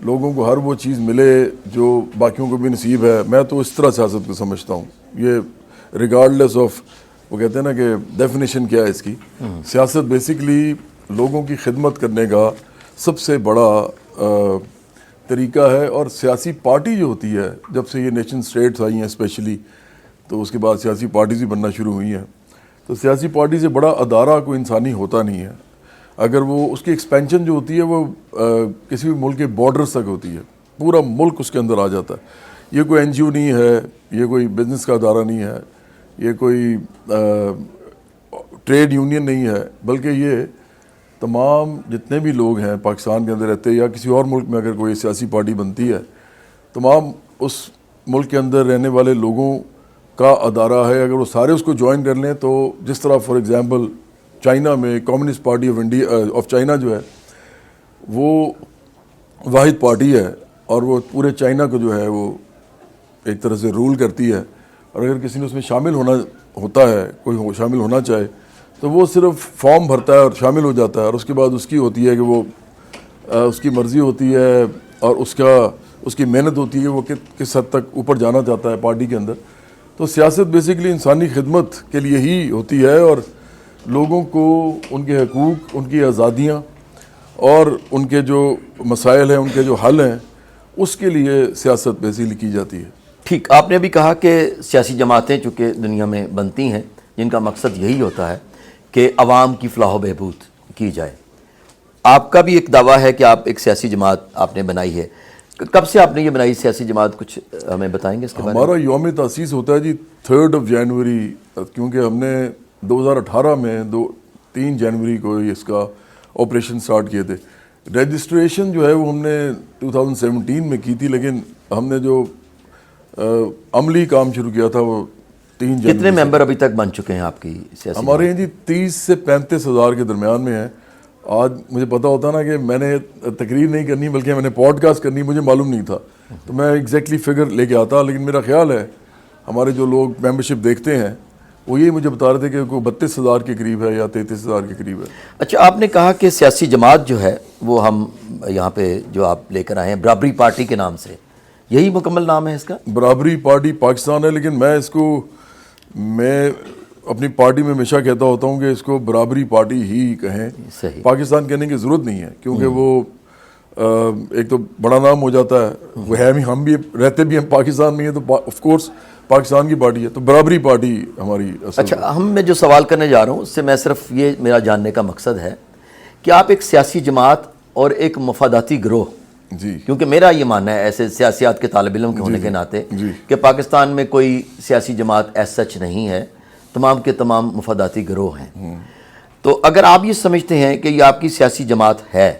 لوگوں کو ہر وہ چیز ملے جو باقیوں کو بھی نصیب ہے. میں تو اس طرح سیاست کو سمجھتا ہوں. یہ ریگارڈلیس آف وہ کہتے ہیں نا کہ ڈیفینیشن کیا ہے اس کی. سیاست بیسیکلی لوگوں کی خدمت کرنے کا سب سے بڑا طریقہ ہے. اور سیاسی پارٹی جو ہوتی ہے, جب سے یہ نیشن اسٹیٹس آئی ہیں اسپیشلی, تو اس کے بعد سیاسی پارٹیز بھی بننا شروع ہوئی ہیں. تو سیاسی پارٹی سے بڑا ادارہ کوئی انسانی ہوتا نہیں ہے. اگر وہ اس کی ایکسپینشن جو ہوتی ہے وہ کسی بھی ملک کے بارڈرز تک ہوتی ہے, پورا ملک اس کے اندر آ جاتا ہے. یہ کوئی این جی او نہیں ہے, یہ کوئی بزنس کا ادارہ نہیں ہے, یہ کوئی ٹریڈ یونین نہیں ہے, بلکہ یہ تمام جتنے بھی لوگ ہیں پاکستان کے اندر رہتے, یا کسی اور ملک میں اگر کوئی سیاسی پارٹی بنتی ہے, تمام اس ملک کے اندر رہنے والے لوگوں کا ادارہ ہے. اگر وہ سارے اس کو جوائن کر لیں تو جس طرح فار ایگزامپل چائنا میں communist party of India of China جو ہے وہ واحد پارٹی ہے, اور وہ پورے چائنا کو جو ہے وہ ایک طرح سے رول کرتی ہے. اور اگر کسی نے اس میں شامل ہوتا ہے, کوئی شامل ہونا چاہے, تو وہ صرف فارم بھرتا ہے اور شامل ہو جاتا ہے, اور اس کے بعد اس کی ہوتی ہے کہ وہ اس کی مرضی ہوتی ہے اور اس کی محنت ہوتی ہے وہ کس حد تک اوپر جانا چاہتا ہے پارٹی کے اندر. تو سیاست بیسیکلی انسانی خدمت کے لیے ہی ہوتی ہے, اور لوگوں کو ان کے حقوق, ان کی آزادیاں اور ان کے جو مسائل ہیں, ان کے جو حل ہیں, اس کے لیے سیاست بیسیکلی کی جاتی ہے. ٹھیک, آپ نے بھی کہا کہ سیاسی جماعتیں چونکہ دنیا میں بنتی ہیں جن کا مقصد یہی ہوتا ہے کہ عوام کی فلاح و بہبود کی جائے. آپ کا بھی ایک دعویٰ ہے کہ آپ ایک سیاسی جماعت آپ نے بنائی ہے. کب سے آپ نے یہ بنائی سیاسی جماعت, کچھ ہمیں بتائیں گے اس کے بارے میں؟ ہمارا یوم تاسیس ہوتا ہے جی 3 جنوری, کیونکہ ہم نے 2018 میں 3 جنوری کو اس کا آپریشن سٹارٹ کیے تھے. رجسٹریشن جو ہے وہ ہم نے 2017 میں کی تھی, لیکن ہم نے جو عملی کام شروع کیا تھا وہ 3 جنوری. کتنے ممبر ابھی تک بن چکے ہیں آپ کی سیاسی؟ ہمارے ہیں جی 30 سے 35 ہزار کے درمیان میں ہیں. آج مجھے پتا ہوتا نا کہ میں نے تقریر نہیں کرنی بلکہ میں نے پوڈ کاسٹ کرنی, مجھے معلوم نہیں تھا, تو میں ایگزیکٹلی فگر لے کے آتا. لیکن میرا خیال ہے ہمارے جو لوگ ممبرشپ دیکھتے ہیں وہ یہی مجھے بتا رہے تھے کہ کوئی 32,000 کے قریب ہے یا 33,000 کے قریب ہے. اچھا, آپ نے کہا کہ سیاسی جماعت جو ہے وہ ہم یہاں پہ جو آپ لے کر آئے ہیں برابری پارٹی کے نام سے, یہی مکمل نام ہے اس کا؟ برابری پارٹی پاکستان ہے, لیکن میں اپنی پارٹی میں ہمیشہ کہتا ہوتا ہوں کہ اس کو برابری پارٹی ہی کہیں. صحیح. پاکستان کہنے کی ضرورت نہیں ہے, کیونکہ وہ ایک تو بڑا نام ہو جاتا ہے, وہ ہے بھی, ہم بھی رہتے بھی ہم پاکستان میں ہیں, تو آف کورس پاکستان کی پارٹی ہے, تو برابری پارٹی ہماری اصل. اچھا, میں جو سوال کرنے جا رہا ہوں اس سے میں صرف یہ میرا جاننے کا مقصد ہے کہ آپ ایک سیاسی جماعت اور ایک مفاداتی گروہ, جی, کیونکہ میرا یہ ماننا ہے ایسے سیاسیات کے طالب علم کے ہونے کے ناطے کہ پاکستان میں کوئی سیاسی جماعت ایس سچ نہیں ہے, تمام کے تمام مفاداتی گروہ ہیں. تو اگر آپ یہ سمجھتے ہیں کہ یہ آپ کی سیاسی جماعت ہے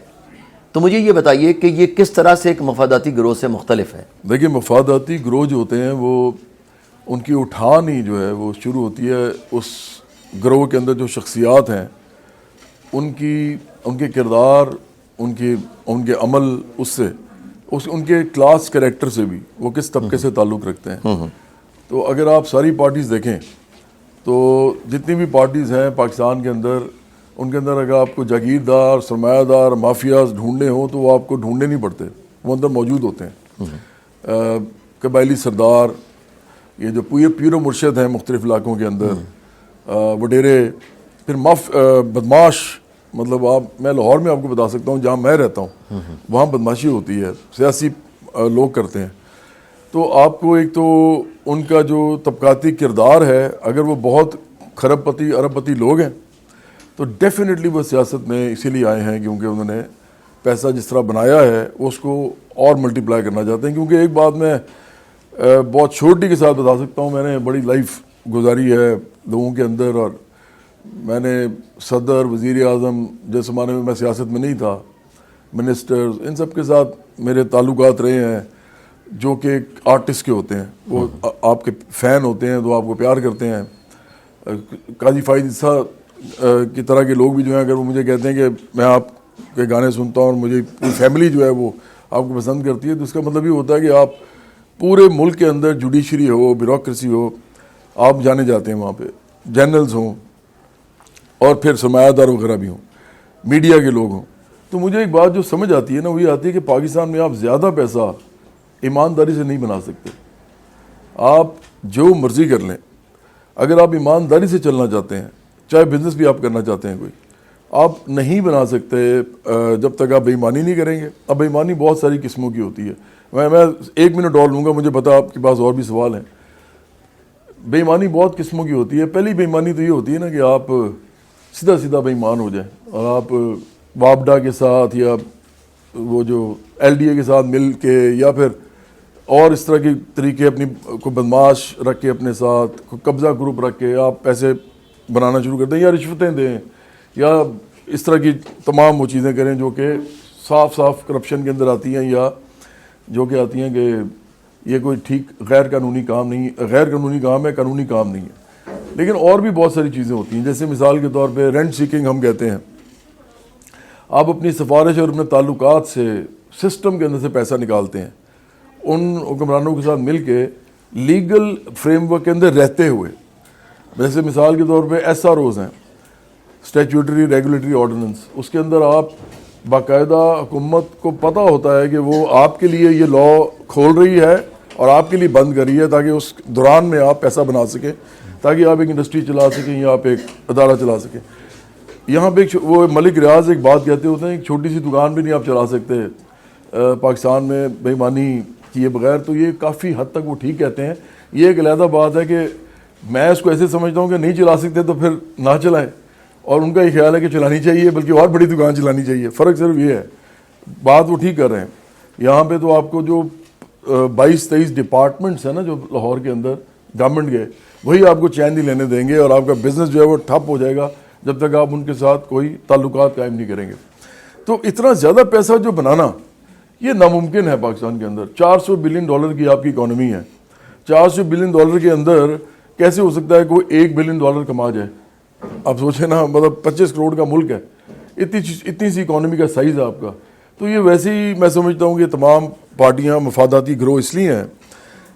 تو مجھے یہ بتائیے کہ یہ کس طرح سے ایک مفاداتی گروہ سے مختلف ہے؟ دیکھیے, مفاداتی گروہ جو ہوتے ہیں وہ ان کی اٹھان ہی جو ہے وہ شروع ہوتی ہے اس گروہ کے اندر جو شخصیات ہیں ان کے کردار, ان کے عمل, اس سے ان کے کلاس کریکٹر سے بھی, وہ کس طبقے سے تعلق رکھتے ہیں. تو اگر آپ ساری پارٹیز دیکھیں تو جتنی بھی پارٹیز ہیں پاکستان کے اندر, ان کے اندر اگر آپ کو جاگیردار, سرمایہ دار, مافیاز ڈھونڈنے ہوں تو وہ آپ کو ڈھونڈنے نہیں پڑتے, وہ اندر موجود ہوتے ہیں. قبائلی سردار, یہ جو پیرو مرشد ہیں مختلف علاقوں کے اندر, وڈیرے, پھر بدماش, مطلب میں لاہور میں آپ کو بتا سکتا ہوں جہاں میں رہتا ہوں وہاں بدماشی ہوتی ہے, سیاسی لوگ کرتے ہیں. تو آپ کو ایک تو ان کا جو طبقاتی کردار ہے, اگر وہ بہت کھرب پتی ارب پتی لوگ ہیں تو ڈیفینیٹلی وہ سیاست میں اسی لیے آئے ہیں کیونکہ انہوں نے پیسہ جس طرح بنایا ہے اس کو اور ملٹیپلائی کرنا چاہتے ہیں. کیونکہ ایک بات میں بہت چھوٹی کے ساتھ بتا سکتا ہوں, میں نے بڑی لائف گزاری ہے لوگوں کے اندر, اور میں نے صدر, وزیر اعظم جس زمانے میں سیاست میں نہیں تھا, منسٹرز, ان سب کے ساتھ میرے تعلقات رہے ہیں جو کہ ایک آرٹسٹ کے ہوتے ہیں. وہ آپ کے فین ہوتے ہیں تو آپ کو پیار کرتے ہیں. قاضی فائد عیسیٰ کی طرح کے لوگ بھی جو ہیں اگر وہ مجھے کہتے ہیں کہ میں آپ کے گانے سنتا ہوں اور مجھے پوری فیملی جو ہے وہ آپ کو پسند کرتی ہے, تو اس کا مطلب یہ ہوتا ہے کہ آپ پورے ملک کے اندر جوڈیشری ہو, بیوروکریسی ہو, آپ جانے جاتے ہیں وہاں پہ, جنرلز ہوں اور پھر سرمایہ دار وغیرہ بھی ہوں, میڈیا کے لوگ ہوں. تو مجھے ایک بات جو سمجھ آتی ہے نا وہ یہ آتی ہے کہ پاکستان میں آپ زیادہ پیسہ ایمانداری سے نہیں بنا سکتے. آپ جو مرضی کر لیں, اگر آپ ایمانداری سے چلنا چاہتے ہیں, چاہے بزنس بھی آپ کرنا چاہتے ہیں کوئی, آپ نہیں بنا سکتے جب تک آپ بے ایمانی نہیں کریں گے. اب بے ایمانی بہت ساری قسموں کی ہوتی ہے. میں 1 منٹ اور لوں گا, مجھے پتا آپ کے پاس اور بھی سوال ہیں. بے ایمانی بہت قسموں کی ہوتی ہے. پہلی بے ایمانی تو یہ ہوتی ہے نا کہ آپ سیدھا بے ایمان ہو جائیں اور آپ وابڈا کے ساتھ یا وہ جو LDA کے ساتھ مل کے یا پھر اور اس طرح کے طریقے اپنی کو بدماش رکھ کے اپنے ساتھ قبضہ گروپ رکھ کے آپ پیسے بنانا شروع کر دیں یا رشوتیں دیں یا اس طرح کی تمام وہ چیزیں کریں جو کہ صاف کرپشن کے اندر آتی ہیں یا جو کہ آتی ہیں کہ یہ کوئی ٹھیک غیر قانونی کام نہیں, غیر قانونی کام ہے, قانونی کام نہیں ہے. لیکن اور بھی بہت ساری چیزیں ہوتی ہیں, جیسے مثال کے طور پہ رینٹ سیکنگ ہم کہتے ہیں. آپ اپنی سفارش اور اپنے تعلقات سے سسٹم کے اندر سے پیسہ نکالتے ہیں ان حکمرانوں کے ساتھ مل کے لیگل فریم ورک کے اندر رہتے ہوئے. جیسے مثال کے طور پہ SROs ہیں, اسٹیچوٹری ریگولیٹری آرڈیننس, اس کے اندر آپ باقاعدہ حکومت کو پتہ ہوتا ہے کہ وہ آپ کے لیے یہ لا کھول رہی ہے اور آپ کے لیے بند کر رہی ہے تاکہ اس دوران میں آپ پیسہ بنا سکیں, تاکہ آپ ایک انڈسٹری چلا سکیں یا آپ ایک ادارہ چلا سکیں. یہاں پہ وہ ملک ریاض ایک بات کہتے ہوتے ہیں, ایک چھوٹی سی دکان بھی نہیں آپ چلا سکتے پاکستان میں بے ایمانی کیے بغیر. تو یہ کافی حد تک وہ ٹھیک کہتے ہیں. یہ ایک علیحدہ بات ہے کہ میں اس کو ایسے سمجھتا ہوں کہ نہیں چلا سکتے تو پھر نہ چلائیں, اور ان کا یہ خیال ہے کہ چلانی چاہیے بلکہ اور بڑی دکان چلانی چاہیے. فرق صرف یہ ہے, بات وہ ٹھیک کر رہے ہیں. یہاں پہ تو آپ کو جو 22-23 ڈپارٹمنٹس ہیں نا جو لاہور کے اندر گورنمنٹ کے, وہی آپ کو چین نہیں لینے دیں گے اور آپ کا بزنس جو ہے وہ ٹھپ ہو جائے گا جب تک آپ ان کے ساتھ کوئی تعلقات قائم نہیں کریں گے. تو اتنا زیادہ پیسہ جو بنانا یہ ناممکن ہے پاکستان کے اندر. $400 بلین کی آپ کی اکانومی ہے. $400 بلین کے اندر کیسے ہو سکتا ہے کوئی $1 بلین کما جائے؟ آپ سوچیں نا, مطلب 25 کروڑ کا ملک ہے, اتنی سی اکانومی کا سائز ہے آپ کا. تو یہ ویسے ہی میں سمجھتا ہوں کہ تمام پارٹیاں مفاداتی گروہ اس لیے ہیں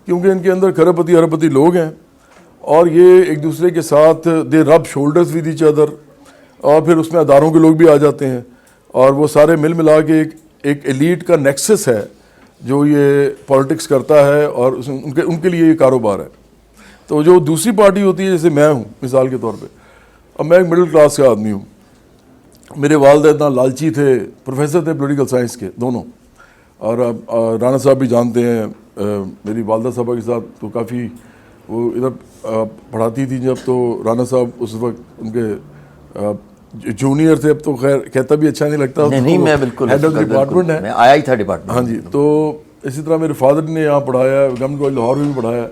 کیونکہ ان کے اندر کھربپتی اربپتی لوگ ہیں اور یہ ایک دوسرے کے ساتھ دے رب شولڈرز ود ایچ ادر, اور پھر اس میں اداروں کے لوگ بھی آ جاتے ہیں اور وہ سارے مل ملا کے ایک ایلیٹ کا نیکسس ہے جو یہ پالیٹکس کرتا ہے اور ان کے لیے یہ کاروبار ہے. تو جو دوسری پارٹی ہوتی ہے, جیسے میں ہوں مثال کے طور پہ, اب میں ایک مڈل کلاس کا آدمی ہوں. میرے والد اتنا لالچی تھے, پروفیسر تھے پولیٹیکل سائنس کے دونوں, اور رانا صاحب بھی جانتے ہیں میری والدہ صاحبہ کے ساتھ تو کافی وہ ادھر پڑھاتی تھی جب, تو رانا صاحب اس وقت ان کے جونیئر تھے. اب تو خیر کہتا بھی اچھا نہیں لگتا, نہیں میں بالکل ہیڈ آف ڈپارٹمنٹ ہے, میں آیا ہی تھا ڈپارٹمنٹ. ہاں جی. تو اسی طرح میرے فادر نے یہاں پڑھایا, گورنمنٹ کالج لاہور میں بھی پڑھایا.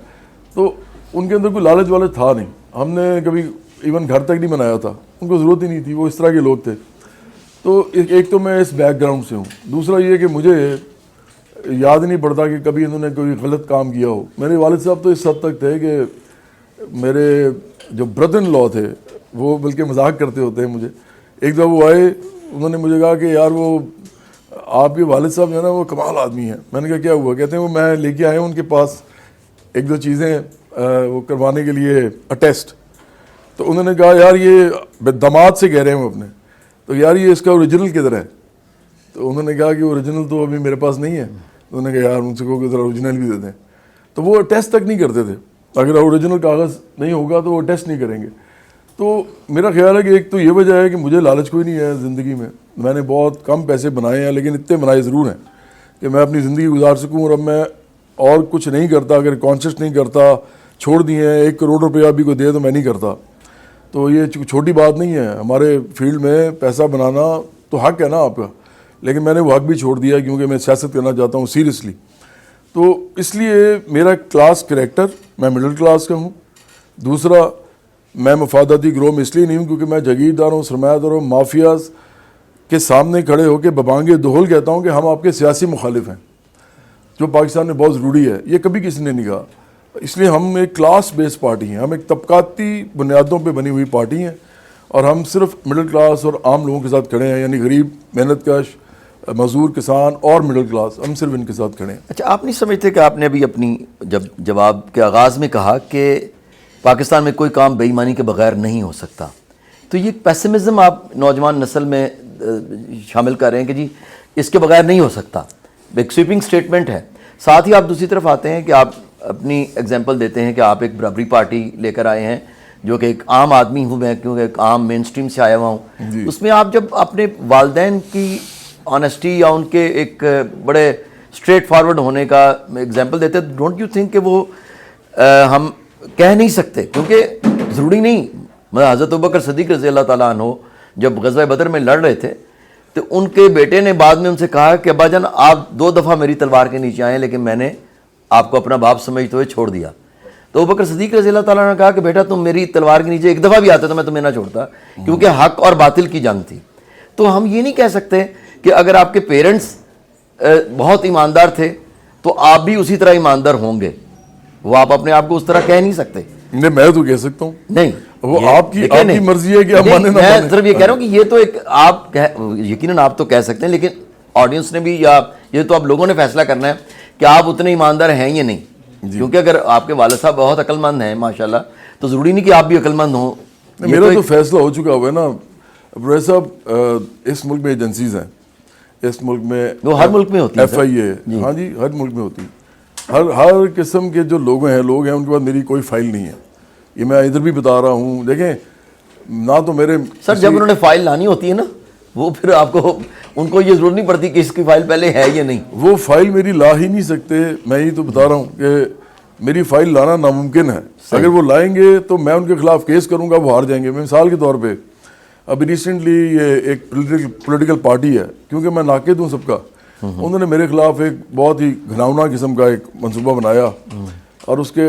تو ان کے اندر کوئی لالچ والچ تھا نہیں. ہم نے کبھی ایون گھر تک نہیں بنایا تھا, ان کو ضرورت ہی نہیں تھی, وہ اس طرح کے لوگ تھے. تو ایک تو میں اس بیک گراؤنڈ سے ہوں. دوسرا یہ کہ مجھے یاد نہیں پڑتا کہ کبھی انہوں نے کوئی غلط کام کیا ہو. میرے والد صاحب تو اس حد تک تھے کہ میرے جو بردر ان لا تھے وہ بلکہ مذاق کرتے ہوتے ہیں مجھے. ایک دفعہ وہ آئے, انہوں نے مجھے کہا کہ یار وہ آپ کے والد صاحب جو ہے نا وہ کمال آدمی ہیں. میں نے کہا کیا ہوا؟ کہتے ہیں وہ میں لے کے آیا ہوں ان کے پاس 1-2 چیزیں وہ کروانے کے لیے ٹیسٹ. تو انہوں نے کہا یار یہ داماد سے کہہ رہے ہیں وہ اپنے, تو یار یہ اس کا اوریجنل کدھر ہے؟ تو انہوں نے کہا کہ اوریجنل تو ابھی میرے پاس نہیں ہے. انہوں نے کہا یار ان سے کہو کہ ذرا اوریجنل بھی دے دیں. تو وہ ٹیسٹ تک نہیں کرتے تھے, اگر اوریجنل کاغذ نہیں ہوگا تو وہ ٹیسٹ نہیں کریں گے. تو میرا خیال ہے کہ ایک تو یہ وجہ ہے کہ مجھے لالچ کوئی نہیں ہے زندگی میں. میں نے بہت کم پیسے بنائے ہیں لیکن اتنے بنائے ضرور ہیں کہ میں اپنی زندگی گزار سکوں, اور اب میں اور کچھ نہیں کرتا اگر کانشیس نہیں کرتا. چھوڑ دیے ہیں, 1 کروڑ روپیہ بھی کوئی دے تو میں نہیں کرتا. تو یہ چھوٹی بات نہیں ہے ہمارے فیلڈ میں. پیسہ بنانا تو حق ہے نا آپ کا, لیکن میں نے وہ حق بھی چھوڑ دیا کیونکہ میں سیاست کرنا چاہتا ہوں سیریسلی. تو اس لیے میرا کلاس کریکٹر, میں مڈل کلاس کا ہوں. دوسرا میں مفاداتی گروہ میں اس لیے نہیں ہوں کیونکہ میں جاگیرداروں, سرمایہ داروں, مافیاز کے سامنے کھڑے ہو کے ببانگے دہل کہتا ہوں کہ ہم آپ کے سیاسی مخالف ہیں, جو پاکستان میں بہت ضروری ہے. یہ کبھی کسی نے نہیں کہا. اس لیے ہم ایک کلاس بیس پارٹی ہیں, ہم ایک طبقاتی بنیادوں پہ بنی ہوئی پارٹی ہیں, اور ہم صرف مڈل کلاس اور عام لوگوں کے ساتھ کھڑے ہیں, یعنی غریب, محنت کش, مزدور, کسان اور مڈل کلاس, ہم صرف ان کے ساتھ کھڑے ہیں. اچھا, آپ نہیں سمجھتے کہ آپ نے ابھی اپنی جب جواب کے آغاز میں کہا کہ پاکستان میں کوئی کام بے ایمانی کے بغیر نہیں ہو سکتا, تو یہ پیسمزم آپ نوجوان نسل میں شامل کر رہے ہیں کہ جی اس کے بغیر نہیں ہو سکتا, ایک سویپنگ سٹیٹمنٹ ہے. ساتھ ہی آپ دوسری طرف آتے ہیں کہ آپ اپنی ایگزامپل دیتے ہیں کہ آپ ایک برابری پارٹی لے کر آئے ہیں, جو کہ ایک عام آدمی ہوں میں, کیونکہ ایک عام مین سٹریم سے آیا ہوا ہوں. اس میں آپ جب اپنے والدین کی آنیسٹی یا ان کے ایک بڑے اسٹریٹ فارورڈ ہونے کا ایگزامپل دیتے ہیں, ڈونٹ یو تھنک کہ وہ ہم کہہ نہیں سکتے, کیونکہ ضروری نہیں. حضرت ابوبکر صدیق رضی اللہ تعالیٰ عنہ جب غزوہ بدر میں لڑ رہے تھے تو ان کے بیٹے نے بعد میں ان سے کہا کہ ابا جان آپ 2 دفعہ میری تلوار کے نیچے آئے لیکن میں نے آپ کو اپنا باپ سمجھتے ہوئے چھوڑ دیا. تو ابوبکر صدیق رضی اللہ تعالیٰ نے کہا کہ بیٹا تم میری تلوار کے نیچے ایک دفعہ بھی آتے تو میں تمہیں نہ چھوڑتا, کیونکہ حق اور باطل کی جنگ تھی. تو ہم یہ نہیں کہہ سکتے کہ اگر آپ کے پیرنٹس بہت ایماندار تھے تو آپ بھی اسی طرح ایماندار ہوں گے, وہ آپ اپنے آپ کو اس طرح کہہ نہیں سکتے. نہیں, میں تو کہہ سکتا ہوں, نہیں وہ آپ کی مرضی ہے کہ آپ مانے نہ میں صرف یہ کہہ رہا ہوں کہ یہ تو ایک آپ یقیناً آپ تو کہہ سکتے ہیں, لیکن آڈینس نے بھی یا یہ تو آپ لوگوں نے فیصلہ کرنا ہے کہ آپ اتنے ایماندار ہیں یا نہیں. کیونکہ اگر آپ کے والد صاحب بہت عقل مند ہیں ماشاءاللہ, تو ضروری نہیں کہ آپ بھی عقل مند ہوں. میرا تو فیصلہ ہو چکا ہوا ہے نا پروفیسر صاحب, اس ملک میں ایجنسیز ہیں, اس ملک میں وہ ہر ملک میں ہوتی ہے, FIA, ہاں جی ہر ملک میں ہوتی ہے. ہر قسم کے جو لوگ ہیں ان کے پاس میری کوئی فائل نہیں ہے. یہ میں ادھر بھی بتا رہا ہوں, دیکھیں نہ تو میرے سر جب انہوں نے فائل لانی ہوتی ہے نا, وہ پھر آپ کو ان کو یہ ضرورت نہیں پڑتی کہ اس کی فائل پہلے ہے یا نہیں. وہ فائل میری لا ہی نہیں سکتے. میں یہ تو بتا رہا ہوں کہ میری فائل لانا ناممکن ہے. اگر وہ لائیں گے تو میں ان کے خلاف کیس کروں گا, وہ ہار جائیں گے. میں مثال کے طور پہ ابھی ریسنٹلی یہ ایک پولیٹیکل پارٹی ہے, کیونکہ میں ناقد ہوں سب کا, انہوں نے میرے خلاف ایک بہت ہی گھناؤنا قسم کا ایک منصوبہ بنایا, اور اس کے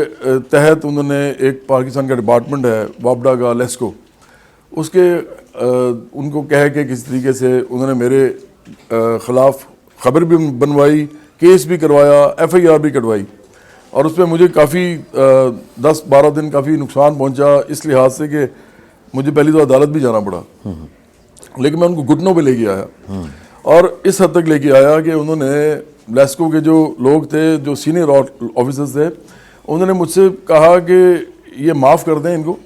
تحت انہوں نے ایک پاکستان کا ڈپارٹمنٹ ہے وابڈا کا لیسکو, اس کے ان کو کہہ کے کسی طریقے سے انہوں نے میرے خلاف خبر بھی بنوائی, کیس بھی کروایا, FIR بھی کٹوائی, اور اس پہ مجھے کافی 10-12 دن کافی نقصان پہنچا اس لحاظ سے کہ مجھے پہلی تو عدالت بھی جانا پڑا. لیکن میں ان کو گھٹنوں پہ لے کے آیا, اور اس حد تک لے کے آیا کہ انہوں نے لیسکو کے جو لوگ تھے, جو سینئر آفیسرز تھے, انہوں نے مجھ سے کہا کہ یہ معاف کر دیں ان کو,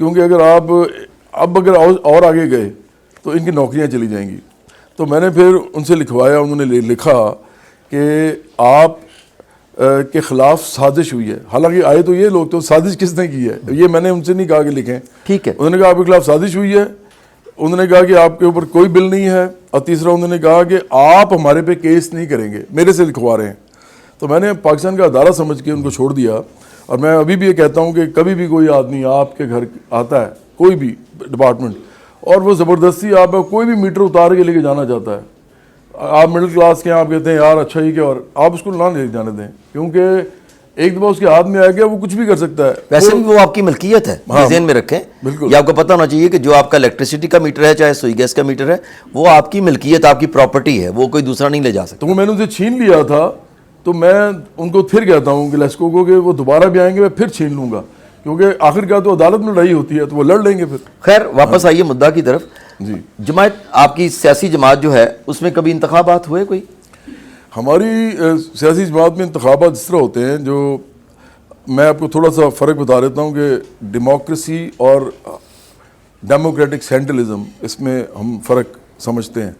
کیونکہ اگر آپ اگر اور آگے گئے تو ان کی نوکریاں چلی جائیں گی. تو میں نے پھر ان سے لکھوایا, انہوں نے لکھا کہ آپ کے خلاف سازش ہوئی ہے. حالانکہ آئے تو یہ لوگ تو سازش کس نے کی ہے, یہ میں نے ان سے نہیں کہا کہ لکھیں, ٹھیک ہے. انہوں نے کہا آپ کے خلاف سازش ہوئی ہے, انہوں نے کہا کہ آپ کے اوپر کوئی بل نہیں ہے, اور تیسرا انہوں نے کہا کہ آپ ہمارے پہ کیس نہیں کریں گے, میرے سے لکھوا رہے ہیں. تو میں نے پاکستان کا ادارہ سمجھ کے ان کو چھوڑ دیا. اور میں ابھی بھی یہ کہتا ہوں کہ کبھی بھی کوئی آدمی آپ کے گھر آتا ہے, کوئی بھی ڈپارٹمنٹ, اور وہ زبردستی آپ کوئی بھی میٹر اتار کے لے کے جانا چاہتا ہے, آپ مڈل کلاس کے ہیں, آپ کہتے ہیں یار اچھا ہی کیا, اور آپ اس کو نہ لے جانے دیں, کیونکہ ایک دفعہ اس کے ہاتھ میں آ گیا وہ کچھ بھی کر سکتا ہے. ویسے بھی وہ آپ کی ملکیت ہے, ذہن میں رکھیں. بالکل, یہ آپ کو پتہ ہونا چاہیے کہ جو آپ کا الیکٹریسٹی کا میٹر ہے, چاہے سوئی گیس کا میٹر ہے, وہ آپ کی ملکیت, آپ کی پراپرٹی ہے, وہ کوئی دوسرا نہیں لے جا سکتا. تو وہ میں نے ان سے چھین لیا تھا, تو میں ان کو پھر کہتا ہوں کہ لیسکو کو کہ وہ دوبارہ بھی آئیں گے, میں پھر چھین لوں گا, کیونکہ آخر کار تو عدالت میں لڑائی ہوتی ہے, تو وہ لڑ لیں گے پھر. خیر واپس آئیے مدعا کی طرف. جی, جماعت آپ کی سیاسی جماعت جو ہے اس میں کبھی انتخابات ہوئے کوئی؟ ہماری سیاسی جماعت میں انتخابات اس طرح ہوتے ہیں, جو میں آپ کو تھوڑا سا فرق بتا دیتا ہوں کہ ڈیموکریسی اور ڈیموکریٹک سینٹرلزم, اس میں ہم فرق سمجھتے ہیں.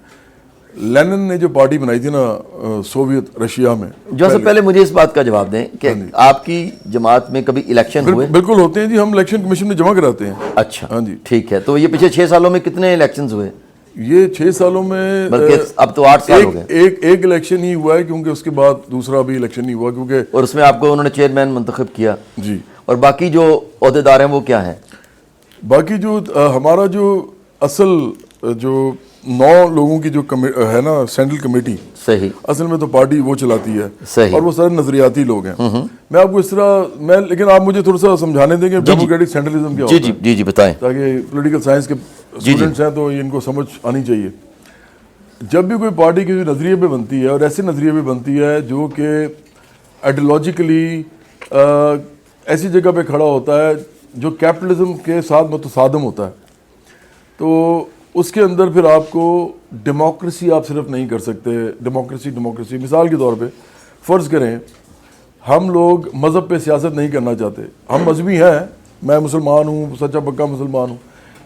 لینن نے جو پارٹی بنائی تھی نا سوویت رشیا میں, جو سب پہلے مجھے اس بات کا جواب دیں کہ آپ کی جماعت میں کبھی الیکشن ہوئے؟ بالکل ہوتے ہیں جی, ہم الیکشن کمیشن میں جمع کراتے ہیں. اچھا, ہاں جی, ٹھیک ہے. تو یہ پچھلے 6 سالوں میں کتنے الیکشنز ہوئے؟ یہ 6 سالوں میں بلکہ اب تو 8 سال ہو گئے. ایک الیکشن ہی ہوا ہے, کیونکہ اس کے بعد دوسرا بھی الیکشن نہیں ہوا, کیونکہ اور اس میں آپ کو انہوں نے چیئرمین منتخب کیا. جی, اور باقی جو عہدیدار ہیں وہ کیا ہیں؟ باقی جو ہمارا جو اصل جو 9 لوگوں کی جو ہے نا سینٹرل کمیٹی, صحیح, اصل میں تو پارٹی وہ چلاتی ہے, صحیح, اور وہ سارے نظریاتی لوگ ہیں. میں آپ کو اس طرح لیکن آپ مجھے تھوڑا سا سمجھانے دیں کہ ڈیموکریٹک سینٹرلزم کیا ہوتا ہے. جی جی بتائیں, تاکہ پولیٹیکل سائنس کے اسٹوڈنٹس ہیں تو ان کو سمجھ آنی چاہیے. جب بھی کوئی پارٹی کسی نظریے پہ بنتی ہے, اور ایسے نظریے پہ بنتی ہے جو کہ آئیڈیالوجیکلی ایسی جگہ پہ کھڑا ہوتا ہے جو کیپٹلزم کے ساتھ متصادم ہوتا ہے, تو اس کے اندر پھر آپ کو ڈیموکریسی آپ صرف نہیں کر سکتے. ڈیموکریسی مثال کے طور پہ فرض کریں ہم لوگ مذہب پہ سیاست نہیں کرنا چاہتے, ہم مذہبی ہیں, میں مسلمان ہوں, سچا پکا مسلمان ہوں,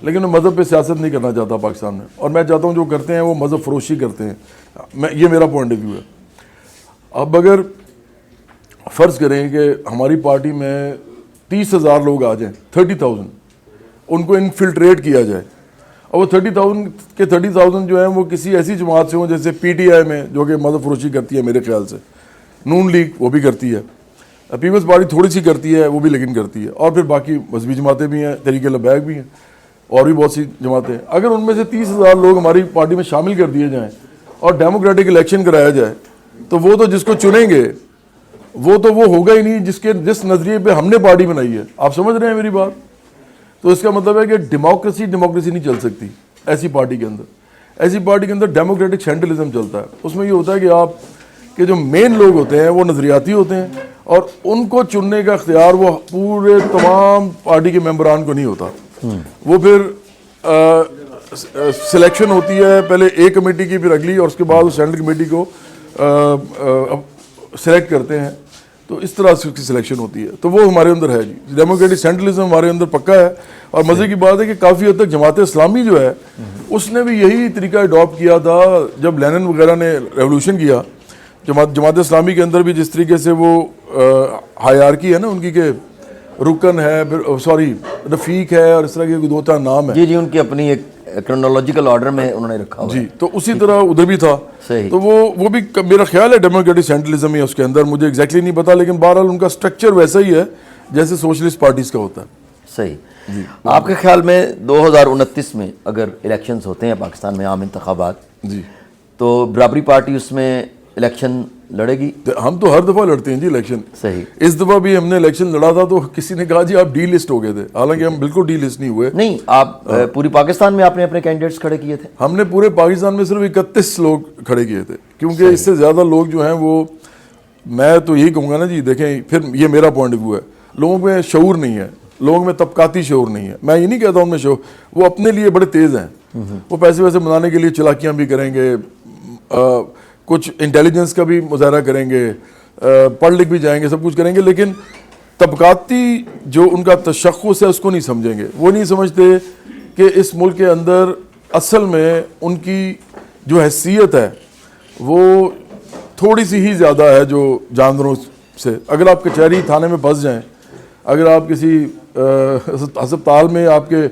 لیکن میں مذہب پہ سیاست نہیں کرنا چاہتا پاکستان میں, اور میں چاہتا ہوں جو کرتے ہیں وہ مذہب فروشی کرتے ہیں. یہ میرا پوائنٹ آف ویو ہے. اب اگر فرض کریں کہ ہماری پارٹی میں 30,000 لوگ آ جائیں, 30,000, ان کو انفلٹریٹ کیا جائے, اور وہ 30,000 جو ہیں وہ کسی ایسی جماعت سے ہوں جیسے پی ٹی آئی میں جو کہ مذہب فروشی کرتی ہے میرے خیال سے, نون لیگ وہ بھی کرتی ہے, پیپلز پارٹی تھوڑی سی کرتی ہے وہ بھی لیکن کرتی ہے, اور پھر باقی مذہبی جماعتیں بھی ہیں, تحریک لبیک بھی ہیں, اور بھی بہت سی جماعتیں. اگر ان میں سے 30,000 لوگ ہماری پارٹی میں شامل کر دیے جائیں اور ڈیموکریٹک الیکشن کرایا جائے, تو وہ تو جس کو چنیں گے وہ تو وہ ہوگا ہی نہیں جس نظریے پہ ہم نے پارٹی بنائی ہے. آپ سمجھ رہے ہیں میری بات؟ تو اس کا مطلب ہے کہ ڈیموکریسی نہیں چل سکتی ایسی پارٹی کے اندر. ایسی پارٹی کے اندر ڈیموکریٹک سینٹرلزم چلتا ہے. اس میں یہ ہوتا ہے کہ آپ کے جو مین لوگ ہوتے ہیں وہ نظریاتی ہوتے ہیں, اور ان کو چننے کا اختیار وہ پورے تمام پارٹی کے ممبران کو نہیں ہوتا. وہ پھر سلیکشن ہوتی ہے پہلے ایک کمیٹی کی, پھر اگلی, اور اس کے بعد وہ سینٹرل کمیٹی کو سلیکٹ کرتے ہیں. تو اس طرح سے اس کی سلیکشن ہوتی ہے. تو وہ ہمارے اندر ہے جی, ڈیموکریٹک سینٹرلزم ہمارے اندر پکا ہے. اور مزے کی بات ہے کہ کافی حد تک جماعت اسلامی جو ہے اس نے بھی یہی طریقہ اڈاپٹ کیا تھا جب لینن وغیرہ نے ریولوشن کیا. جماعت اسلامی کے اندر بھی جس طریقے سے وہ ہائرارکی ہے نا ان کی, کہ رکن ہے, سوری رفیق ہے, اور اس طرح کے 2-3 نام ہے. جی ان کی اپنی ایک کرونالوجیکل آرڈر میں انہوں نے رکھا ہوا جی. تو اسی طرح ادھر بھی تھا. تو وہ بھی میرا خیال ہے ڈیموکریٹک سینٹرلزم ہی ہے اس کے اندر, مجھے ایگزیکٹلی نہیں پتا, لیکن بہرحال ان کا اسٹرکچر ویسا ہی ہے جیسے سوشلسٹ پارٹیز کا ہوتا ہے. صحیح. آپ کے خیال میں 2029 میں اگر الیکشنز ہوتے ہیں پاکستان میں, عام انتخابات, جی, تو برابری پارٹی اس میں الیکشن لڑے گی؟ ہم تو ہر دفعہ لڑتے ہیں جی الیکشن. صحیح. اس دفعہ بھی ہم نے الیکشن لڑا تھا تو کسی نے کہا جی آپ ڈی لسٹ ہو گئے تھے, حالانکہ ہم بالکل ڈی لسٹ نہیں ہوئے. نہیں, آپ پوری پاکستان میں آپ نے اپنے کینڈیڈیٹس کھڑے کیے تھے؟ ہم نے پورے پاکستان میں صرف 31 لوگ کھڑے کیے تھے, کیونکہ اس سے زیادہ لوگ جو ہیں وہ, میں تو یہی کہوں گا نا جی, دیکھیں پھر یہ میرا پوائنٹ آف ویو ہے, لوگوں میں شعور نہیں ہے, لوگوں میں طبقاتی شعور نہیں ہے. میں یہ نہیں کہتا ان میں شعور, وہ اپنے لیے بڑے تیز ہیں, وہ پیسے ویسے بنانے کے لیے چلاکیاں بھی کریں گے, کچھ انٹیلیجنس کا بھی مظاہرہ کریں گے, پڑھ لکھ بھی جائیں گے, سب کچھ کریں گے, لیکن طبقاتی جو ان کا تشخص ہے اس کو نہیں سمجھیں گے. وہ نہیں سمجھتے کہ اس ملک کے اندر اصل میں ان کی جو حیثیت ہے وہ تھوڑی سی ہی زیادہ ہے جو جانوروں سے. اگر آپ کچہری تھانے میں پھنس جائیں, اگر آپ کسی ہسپتال میں آپ کے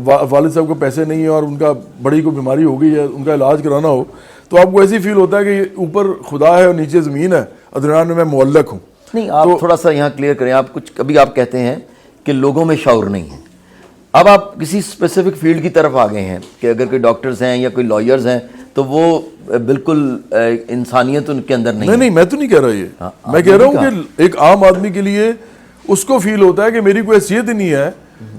والد صاحب کو پیسے نہیں ہیں اور ان کا بڑی کو بیماری ہو گئی ہے, ان کا علاج کرانا ہو, تو آپ کو ایسی فیل ہوتا ہے کہ اوپر خدا ہے اور نیچے زمین ہے, درمیان میں معلق ہوں. نہیں, آپ تھوڑا سا یہاں کلیئر کریں. آپ کچھ کبھی آپ کہتے ہیں کہ لوگوں میں شعور نہیں ہے, اب آپ کسی اسپیسیفک فیلڈ کی طرف آ گئے ہیں کہ اگر کوئی ڈاکٹرز ہیں یا کوئی لائرز ہیں تو وہ بالکل انسانیت ان کے اندر نہیں ہے. نہیں, میں تو نہیں کہہ رہا یہ, میں کہہ رہا ہوں کہ ایک عام آدمی کے لیے اس کو فیل ہوتا ہے کہ میری کوئی حیثیت ہی نہیں ہے,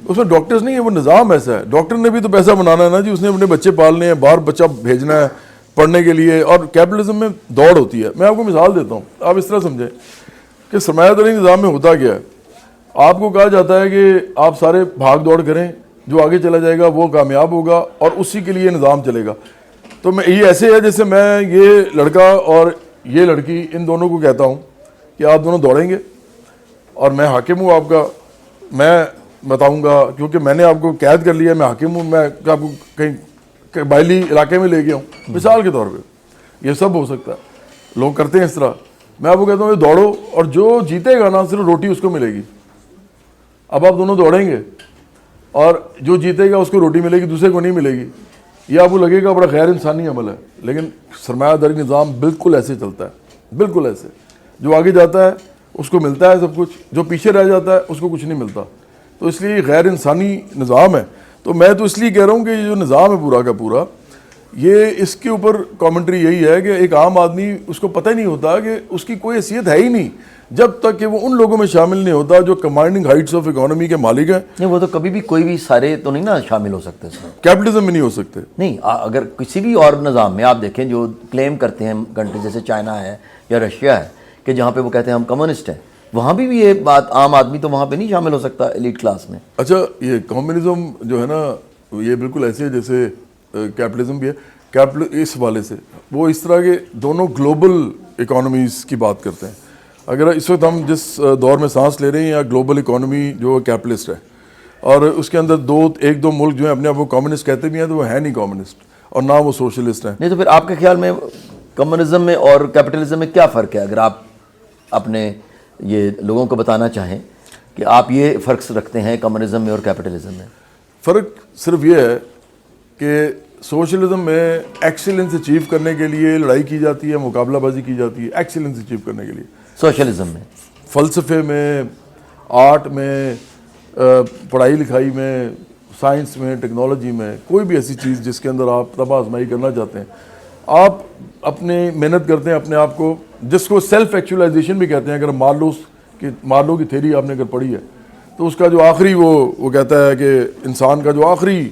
اس میں ڈاکٹرز نہیں ہے, وہ نظام ایسا ہے. ڈاکٹر نے بھی تو پیسہ بنانا ہے نا جی, اس نے اپنے بچے پالنے ہیں, باہر بچہ بھیجنا ہے پڑھنے کے لیے, اور کیپٹلزم میں دوڑ ہوتی ہے. میں آپ کو مثال دیتا ہوں, آپ اس طرح سمجھیں کہ سرمایہ داری نظام میں ہوتا کیا ہے. آپ کو کہا جاتا ہے کہ آپ سارے بھاگ دوڑ کریں, جو آگے چلا جائے گا وہ کامیاب ہوگا, اور اسی کے لیے نظام چلے گا. تو میں یہ ایسے ہے جیسے میں یہ لڑکا اور یہ لڑکی ان دونوں کو کہتا ہوں کہ آپ دونوں دوڑیں گے, اور میں حاکم ہوں آپ کا, میں بتاؤں گا کیونکہ میں نے آپ کو قید کر لیا, میں حاکم ہوں, میں آپ کو کہیں قبائلی علاقے میں لے گیا ہوں, مثال کے طور پہ. یہ سب ہو سکتا ہے, لوگ کرتے ہیں اس طرح. میں آپ کو کہتا ہوں یہ دوڑو, اور جو جیتے گا نا صرف روٹی اس کو ملے گی. اب آپ دونوں دوڑیں گے اور جو جیتے گا اس کو روٹی ملے گی, دوسرے کو نہیں ملے گی. یہ آپ کو لگے گا بڑا غیر انسانی عمل ہے, لیکن سرمایہ داری نظام بالکل ایسے چلتا ہے, بالکل ایسے. جو آگے جاتا ہے اس کو ملتا ہے سب کچھ, جو پیچھے رہ جاتا ہے اس کو کچھ نہیں ملتا. تو اس لیے یہ غیر انسانی نظام ہے. تو میں تو اس لیے کہہ رہا ہوں کہ یہ جو نظام ہے پورا کا پورا, یہ اس کے اوپر کامنٹری یہی ہے کہ ایک عام آدمی اس کو پتہ ہی نہیں ہوتا کہ اس کی کوئی حیثیت ہے ہی نہیں جب تک کہ وہ ان لوگوں میں شامل نہیں ہوتا جو کمانڈنگ ہائٹس آف اکانومی کے مالک ہیں. نہیں, وہ تو کبھی بھی کوئی بھی سارے تو نہیں نا شامل ہو سکتے اس میں, کیپٹلزم میں نہیں ہو سکتے. نہیں, اگر کسی بھی اور نظام میں آپ دیکھیں جو کلیم کرتے ہیں کنٹری جیسے چائنا ہے یا رشیا ہے کہ جہاں پہ وہ کہتے ہیں ہم کمیونسٹ ہیں, وہاں بھی یہ بات عام آدمی تو وہاں پہ نہیں شامل ہو سکتا ایلیٹ کلاس میں. اچھا, یہ کمیونزم جو ہے نا یہ بالکل ایسے ہے جیسے کیپٹلزم بھی ہے. اس والے سے وہ اس طرح کے دونوں گلوبل اکانومیز کی بات کرتے ہیں. اگر اس وقت ہم جس دور میں سانس لے رہے ہیں یا گلوبل اکانومی جو کیپٹلسٹ ہے, اور اس کے اندر ایک دو ملک جو ہیں اپنے آپ کو کمیونسٹ کہتے بھی ہیں تو وہ ہے نہیں کمیونسٹ اور نہ وہ سوشلسٹ ہیں. نہیں تو پھر آپ کے خیال میں کمیونزم میں اور کیپٹلزم میں کیا فرق ہے، اگر آپ اپنے یہ لوگوں کو بتانا چاہیں کہ آپ یہ فرق رکھتے ہیں کمیونزم میں اور کیپٹلزم میں؟ فرق صرف یہ ہے کہ سوشلزم میں ایکسیلنس اچیو کرنے کے لیے لڑائی کی جاتی ہے، مقابلہ بازی کی جاتی ہے ایکسیلنس اچیو کرنے کے لیے. سوشلزم میں فلسفے میں، آرٹ میں، پڑھائی لکھائی میں، سائنس میں، ٹیکنالوجی میں، کوئی بھی ایسی چیز جس کے اندر آپ طب آزمائی کرنا چاہتے ہیں، آپ اپنے محنت کرتے ہیں اپنے آپ کو، جس کو سیلف ایکچولائزیشن بھی کہتے ہیں. اگر مارلو کی تھیوری آپ نے اگر پڑھی ہے تو اس کا جو آخری وہ کہتا ہے کہ انسان کا جو آخری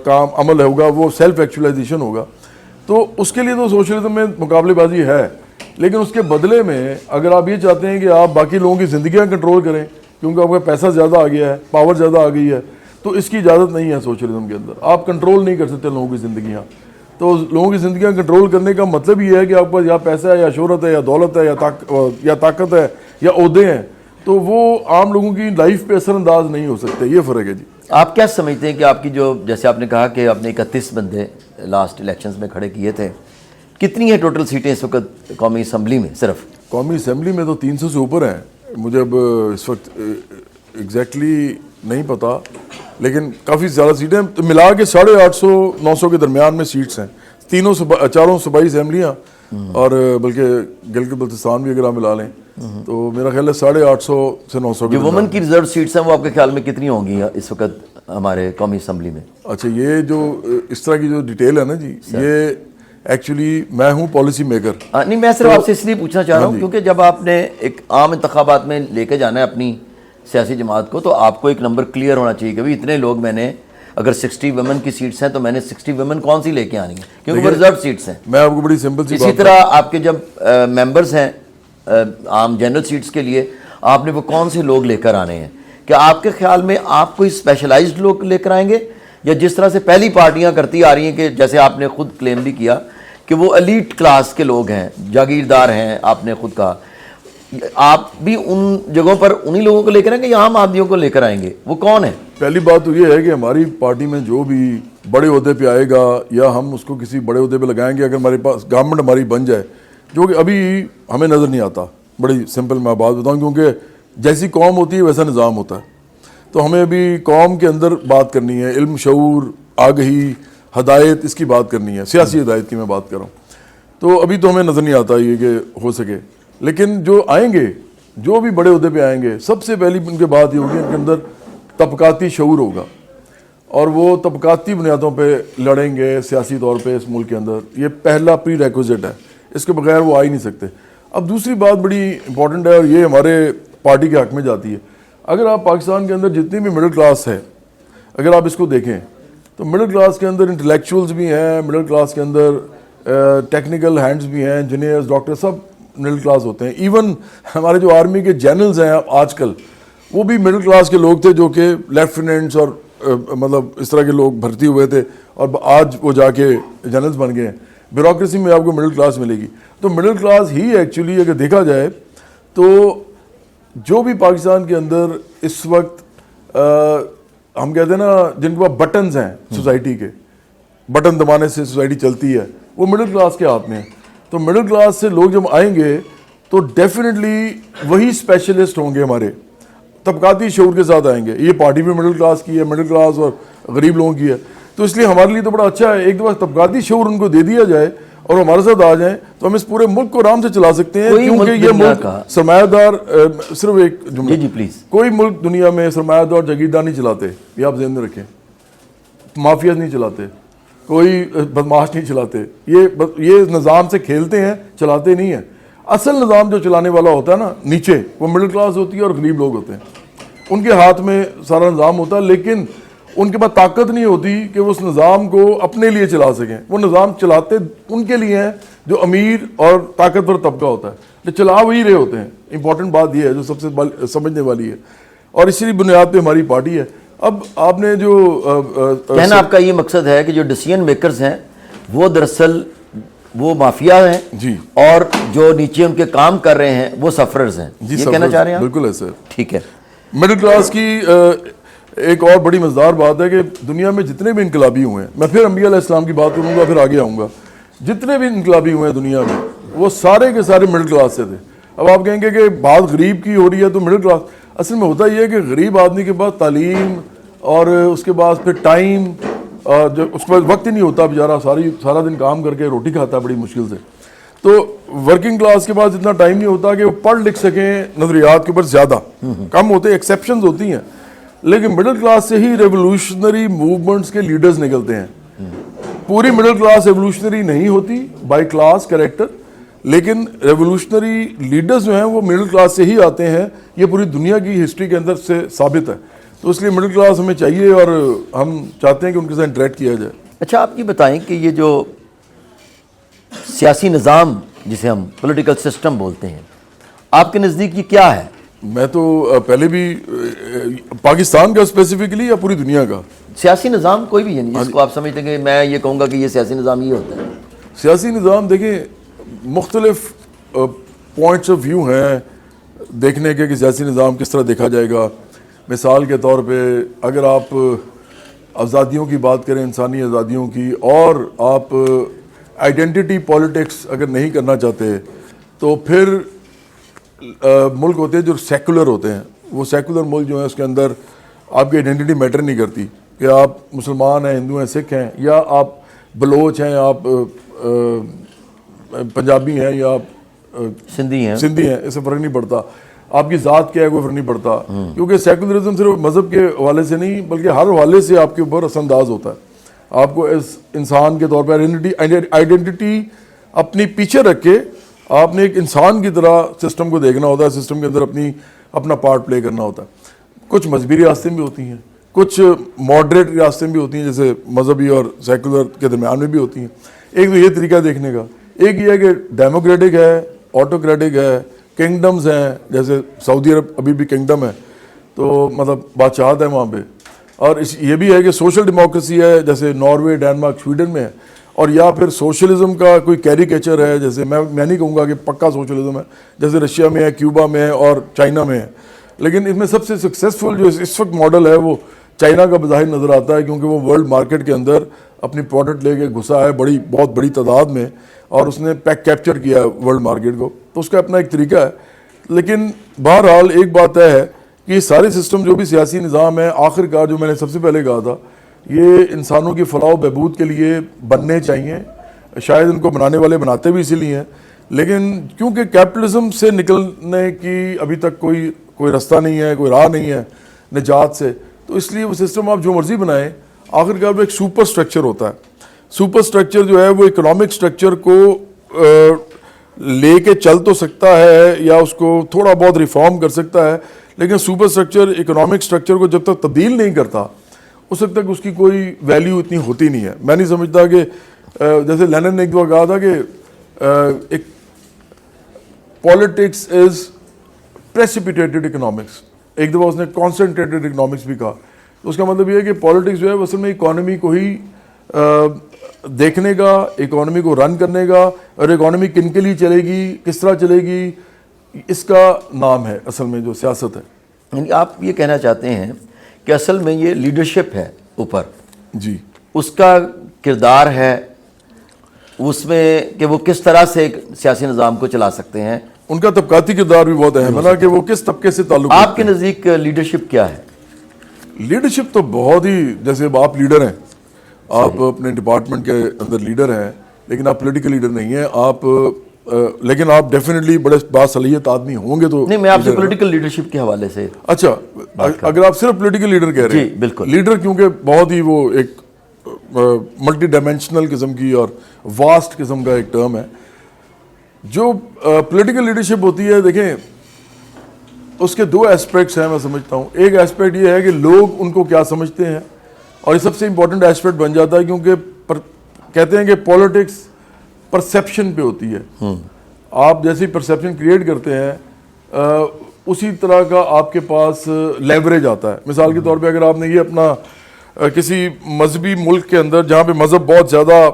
کام عمل ہوگا وہ سیلف ایکچولائزیشن ہوگا. تو اس کے لیے تو سوشلزم میں مقابلے بازی ہے، لیکن اس کے بدلے میں اگر آپ یہ چاہتے ہیں کہ آپ باقی لوگوں کی زندگیاں کنٹرول کریں کیونکہ آپ کا پیسہ زیادہ آ گیا ہے، پاور زیادہ آ گئی ہے، تو اس کی اجازت نہیں ہے سوشلزم کے اندر. آپ کنٹرول نہیں کر سکتے لوگوں کی زندگیاں. تو لوگوں کی زندگیاں کنٹرول کرنے کا مطلب یہ ہے کہ آپ پاس یا پیسہ ہے یا شہرت ہے یا دولت ہے یا طاقت ہے یا عہدے ہیں، تو وہ عام لوگوں کی لائف پہ اثر انداز نہیں ہو سکتے. یہ فرق ہے جی. آپ کیا سمجھتے ہیں کہ آپ کی جو، جیسے آپ نے کہا کہ آپ نے 31 بندے لاسٹ الیکشنز میں کھڑے کیے تھے، کتنی ہیں ٹوٹل سیٹیں اس وقت قومی اسمبلی میں؟ صرف قومی اسمبلی میں تو 300 سے اوپر ہیں. مجھے اب اس وقت ایگزیکٹلی نہیں پتا، لیکن کافی زیادہ سیٹیں ملا کے 850-900 کے درمیان میں سیٹس ہیں. چاروں صوبائی اسمبلیاں اور بلکہ گلگت بلتستان بھی اگر آپ ملا لیں تو میرا خیال ہے 850 سے 900 کے جو وومن کی ریزرو سیٹس ہیں وہ آپ کے خیال میں کتنی ہوں گی اس وقت ہمارے قومی اسمبلی میں؟ اچھا، یہ جو اس طرح کی جو ڈیٹیل ہے نا جی، یہ ایکچولی میں ہوں پالیسی میکر. نہیں، میں صرف آپ سے اس لیے پوچھنا چاہ رہا ہوں کیونکہ جب آپ نے ایک عام انتخابات میں لے کے جانا ہے اپنی سیاسی جماعت کو، تو آپ کو ایک نمبر کلیئر ہونا چاہیے کہ بھائی اتنے لوگ، میں نے اگر 60 ویمن کی سیٹس ہیں تو میں نے 60 ویمن کون سی لے کے آنی ہیں کیونکہ وہ ریزرو سیٹس ہیں. میں آپ کو بڑی سمپل سی اسی طرح آپ کے جب ممبرز ہیں عام جنرل سیٹس کے لیے، آپ نے وہ کون سے لوگ لے کر آنے ہیں؟ کیا آپ کے خیال میں آپ کوئی اسپیشلائزڈ لوگ لے کر آئیں گے، یا جس طرح سے پہلی پارٹیاں کرتی آ رہی ہیں کہ جیسے آپ نے خود کلیم بھی کیا کہ وہ ایلیٹ کلاس کے لوگ ہیں، جاگیردار ہیں، آپ نے خود کہا، آپ بھی ان جگہوں پر انہی لوگوں کو لے کر آئیں گے یا عام آدمیوں کو لے کر آئیں گے؟ وہ کون ہیں؟ پہلی بات تو یہ ہے کہ ہماری پارٹی میں جو بھی بڑے عہدے پہ آئے گا یا ہم اس کو کسی بڑے عہدے پہ لگائیں گے، اگر ہمارے پاس گورنمنٹ ہماری بن جائے، جو کہ ابھی ہمیں نظر نہیں آتا. بڑی سمپل میں بات بتاؤں، کیونکہ جیسی قوم ہوتی ہے ویسا نظام ہوتا ہے. تو ہمیں ابھی قوم کے اندر بات کرنی ہے، علم، شعور، آگہی، ہدایت، اس کی بات کرنی ہے، سیاسی ہدایت کی میں بات کر رہا ہوں. تو ابھی تو ہمیں نظر نہیں آتا یہ کہ ہو سکے. لیکن جو آئیں گے، جو بھی بڑے عہدے پہ آئیں گے، سب سے پہلی ان کے بات یہ ہوگی ان کے اندر طبقاتی شعور ہوگا، اور وہ طبقاتی بنیادوں پہ لڑیں گے سیاسی طور پہ اس ملک کے اندر. یہ پہلا پری ریکوزٹ ہے، اس کے بغیر وہ آ ہی نہیں سکتے. اب دوسری بات بڑی امپورٹنٹ ہے اور یہ ہمارے پارٹی کے حق میں جاتی ہے. اگر آپ پاکستان کے اندر جتنی بھی مڈل کلاس ہے، اگر آپ اس کو دیکھیں تو مڈل کلاس کے اندر انٹلیکچوئلز بھی ہیں، مڈل کلاس کے اندر ٹیکنیکل ہینڈز بھی ہیں، انجینئرز، ڈاکٹر، سب مڈل کلاس ہوتے ہیں. ایون ہمارے جو آرمی کے جنرلز ہیں آج کل، وہ بھی مڈل کلاس کے لوگ تھے جو کہ لیفٹیننٹس اور مطلب اس طرح کے لوگ بھرتی ہوئے تھے اور آج وہ جا کے جنرلز بن گئے ہیں. بیوروکریسی میں آپ کو مڈل کلاس ملے گی. تو مڈل کلاس ہی ایکچولی اگر دیکھا جائے تو جو بھی پاکستان کے اندر اس وقت ہم کہتے ہیں نا جن کے پاس بٹنز ہیں سوسائٹی کے، بٹن دبانے سے سوسائٹی چلتی ہے، وہ مڈل کلاس کے ہاتھ میں ہے. تو مڈل کلاس سے لوگ جب آئیں گے تو ڈیفینیٹلی وہی اسپیشلسٹ ہوں گے، ہمارے طبقاتی شعور کے ساتھ آئیں گے. یہ پارٹی بھی مڈل کلاس کی ہے، مڈل کلاس اور غریب لوگوں کی ہے. تو اس لیے ہمارے لیے تو بڑا اچھا ہے ایک دفعہ طبقاتی شعور ان کو دے دیا جائے اور ہمارے ساتھ آ جائیں تو ہم اس پورے ملک کو آرام سے چلا سکتے ہیں. کیونکہ یہ ملک سرمایہ دار، صرف ایک جملہ جی پلیز، کوئی ملک دنیا میں سرمایہ دار جاگیردار نہیں چلاتے، یہ آپ ذہن میں رکھیں. مافیاز نہیں چلاتے، کوئی بدماش نہیں چلاتے. یہ نظام سے کھیلتے ہیں، چلاتے نہیں ہیں. اصل نظام جو چلانے والا ہوتا ہے نا نیچے، وہ مڈل کلاس ہوتی ہے اور غریب لوگ ہوتے ہیں. ان کے ہاتھ میں سارا نظام ہوتا ہے، لیکن ان کے پاس طاقت نہیں ہوتی کہ وہ اس نظام کو اپنے لیے چلا سکیں. وہ نظام چلاتے ان کے لیے ہیں جو امیر اور طاقتور طبقہ ہوتا ہے، جو چلا وہی رہے ہوتے ہیں. امپورٹنٹ بات یہ ہے جو سب سے سمجھنے والی ہے، اور اسی بنیاد پہ ہماری پارٹی ہے. اب آپ نے جو کہنا آپ کا یہ مقصد ہے کہ جو ڈیسیژن میکرز ہیں وہ دراصل وہ مافیا ہیں جی، اور جو نیچے ان کے کام کر رہے ہیں وہ سفررز ہیں، جی یہ کہنا چاہ رہے ہیں؟ بالکل ہے سر. ٹھیک ہے. مڈل کلاس کی ایک اور بڑی مزدار بات ہے کہ دنیا میں جتنے بھی انقلابی ہوئے ہیں، میں پھر انبیاء علیہ السلام کی بات کروں گا، پھر آگے آؤں گا، جتنے بھی انقلابی ہوئے ہیں دنیا میں وہ سارے کے سارے مڈل کلاس سے تھے. اب آپ کہیں گے کہ بات غریب کی ہو رہی ہے تو مڈل کلاس، اصل میں ہوتا یہ ہے کہ غریب آدمی کے پاس تعلیم اور اس کے بعد پھر ٹائم، جو اس کے پاس وقت ہی نہیں ہوتا، بیچارہ سارا دن کام کر کے روٹی کھاتا ہے بڑی مشکل سے. تو ورکنگ کلاس کے پاس اتنا ٹائم نہیں ہوتا کہ وہ پڑھ لکھ سکیں نظریات کے اوپر، زیادہ کم ہوتے، ایکسیپشنز ہوتی ہیں، لیکن مڈل کلاس سے ہی ریولوشنری موومنٹس کے لیڈرز نکلتے ہیں. پوری مڈل کلاس ریولوشنری نہیں ہوتی بائی کلاس کریکٹر، لیکن ریولوشنری لیڈرز جو ہیں وہ مڈل کلاس سے ہی آتے ہیں. یہ پوری دنیا کی ہسٹری کے اندر سے ثابت ہے. تو اس لیے مڈل کلاس ہمیں چاہیے اور ہم چاہتے ہیں کہ ان کے ساتھ انٹریکٹ کیا جائے. اچھا آپ یہ بتائیں کہ یہ جو سیاسی نظام جسے ہم پولیٹیکل سسٹم بولتے ہیں، آپ کے نزدیک یہ کیا ہے؟ میں تو پہلے بھی پاکستان کا اسپیسیفکلی یا پوری دنیا کا سیاسی نظام کوئی بھی ہے نہیں جس کو آپ سمجھتے ہیں کہ میں یہ کہوں گا کہ یہ سیاسی نظام یہ ہوتا ہے؟ سیاسی نظام دیکھیں مختلف پوائنٹس آف ویو ہیں دیکھنے کے کہ سیاسی نظام کس طرح دیکھا جائے گا. مثال کے طور پہ اگر آپ آزادیوں کی بات کریں، انسانی آزادیوں کی، اور آپ آئیڈینٹی پالیٹکس اگر نہیں کرنا چاہتے تو پھر ملک ہوتے ہیں جو سیکولر ہوتے ہیں. وہ سیکولر ملک جو ہیں اس کے اندر آپ کی آئیڈینٹی میٹر نہیں کرتی کہ آپ مسلمان ہیں، ہندو ہیں، سکھ ہیں، یا آپ بلوچ ہیں، آپ پنجابی ہیں، یا آپ سندھی ہیں، اس سے فرق نہیں پڑتا. آپ کی ذات کیا ہے کوئی فرق نہیں پڑتا، کیونکہ سیکولرزم صرف مذہب کے حوالے سے نہیں بلکہ ہر حوالے سے آپ کے اوپر اثر انداز ہوتا ہے. آپ کو اس انسان کے طور پر آئیڈینٹی اپنی پیچھے رکھ کے آپ نے ایک انسان کی طرح سسٹم کو دیکھنا ہوتا ہے، سسٹم کے اندر اپنا پارٹ پلے کرنا ہوتا ہے. کچھ مذہبی ریاستیں بھی ہوتی ہیں، کچھ ماڈریٹ ریاستیں بھی ہوتی ہیں، جیسے مذہبی اور سیکولر کے درمیان میں بھی ہوتی ہیں. ایک تو یہ طریقہ دیکھنے کا. ایک یہ ہے کہ ڈیموکریٹک ہے، آٹوکریٹک ہے، کنگڈمز ہیں، جیسے سعودی عرب ابھی بھی کنگڈم ہے، تو مطلب بادشاہت ہے وہاں پہ. اور یہ بھی ہے کہ سوشل ڈیموکریسی ہے، جیسے ناروے، ڈینمارک، سویڈن میں ہے. اور یا پھر سوشلزم کا کوئی کیریکیچر ہے، جیسے میں نہیں کہوں گا کہ پکا سوشلزم ہے، جیسے رشیا میں ہے، کیوبا میں ہے اور چائنا میں ہے. لیکن اس میں سب سے سکسیسفل جو اس وقت ماڈل ہے وہ چائنا کا بظاہر نظر آتا ہے، کیونکہ وہ ورلڈ مارکیٹ کے اندر اپنی پروڈکٹ لے کے گھسا ہے بہت بڑی تعداد میں، اور اس نے کیپچر کیا ہے ورلڈ مارکیٹ کو. تو اس کا اپنا ایک طریقہ ہے. لیکن بہرحال ایک بات ہے کہ یہ سارے سسٹم جو بھی سیاسی نظام ہے، آخر کار جو میں نے سب سے پہلے کہا تھا، یہ انسانوں کی فلاح و بہبود کے لیے بننے چاہیے. شاید ان کو بنانے والے بناتے بھی اسی لیے ہیں، لیکن کیونکہ کیپٹلزم سے نکلنے کی ابھی تک کوئی رستہ نہیں ہے، کوئی راہ نہیں ہے نجات سے، تو اس لیے وہ سسٹم آپ جو مرضی بنائیں، آخر کار وہ ایک سپر اسٹرکچر ہوتا ہے. سپر اسٹرکچر جو ہے وہ اکنامک اسٹرکچر کو لے کے چل تو سکتا ہے یا اس کو تھوڑا بہت ریفارم کر سکتا ہے، لیکن سپر اسٹرکچر اکنامک اسٹرکچر کو جب تک تبدیل نہیں کرتا اس وقت تک اس کی کوئی ویلیو اتنی ہوتی نہیں ہے. میں نہیں سمجھتا کہ جیسے لینن نے ایک دفعہ کہا تھا کہ ایک پالیٹکس از پریسیپیٹیٹڈ اکنامکس. ایک دفعہ اس نے کانسنٹریٹڈ اکنامکس بھی کہا. اس کا مطلب یہ ہے کہ پالیٹکس جو ہے اصل میں اکانومی کو ہی دیکھنے کا، اکانومی کو رن کرنے کا، اور اکانومی کن کے لیے چلے گی، کس طرح چلے گی، اس کا نام ہے اصل میں جو سیاست ہے. یعنی آپ یہ کہنا چاہتے ہیں کہ اصل میں یہ لیڈرشپ ہے اوپر، جی، اس کا کردار ہے اس میں کہ وہ کس طرح سے ایک سیاسی نظام کو چلا سکتے ہیں. ان کا طبقاتی کردار بھی بہت اہم ہے نا، کہ وہ کس طبقے سے تعلق. آپ کے نزدیک لیڈرشپ کیا ہے؟ لیڈرشپ تو بہت ہی، جیسے آپ لیڈر ہیں، آپ اپنے ڈپارٹمنٹ کے اندر لیڈر ہیں، لیکن آپ پولیٹیکل لیڈر نہیں ہیں آپ، لیکن آپ ڈیفینیٹلی بڑے باصلاحیت آدمی ہوں گے. تو نہیں، میں آپ سے پولیٹیکل لیڈرشپ کے حوالے سے. اچھا، اگر آپ صرف پولیٹیکل لیڈر کہہ رہے ہیں. جی بالکل. لیڈر کیونکہ بہت ہی وہ ایک ملٹی ڈائمینشنل قسم کی اور واسٹ قسم کا ایک ٹرم ہے. جو پولیٹیکل لیڈرشپ ہوتی ہے، دیکھیں اس کے دو ایسپیکٹس ہیں میں سمجھتا ہوں. ایک ایسپیکٹ یہ ہے کہ لوگ ان کو کیا سمجھتے ہیں، اور یہ سب سے امپورٹنٹ ایسپیکٹ بن جاتا ہے، کیونکہ کہتے ہیں کہ پالیٹکس پرسیپشن پہ ہوتی ہے. آپ جیسی پرسیپشن کریٹ کرتے ہیں اسی طرح کا آپ کے پاس لیوریج آتا ہے. مثال کے طور پہ اگر آپ نے یہ اپنا کسی مذہبی ملک کے اندر جہاں پہ مذہب بہت زیادہ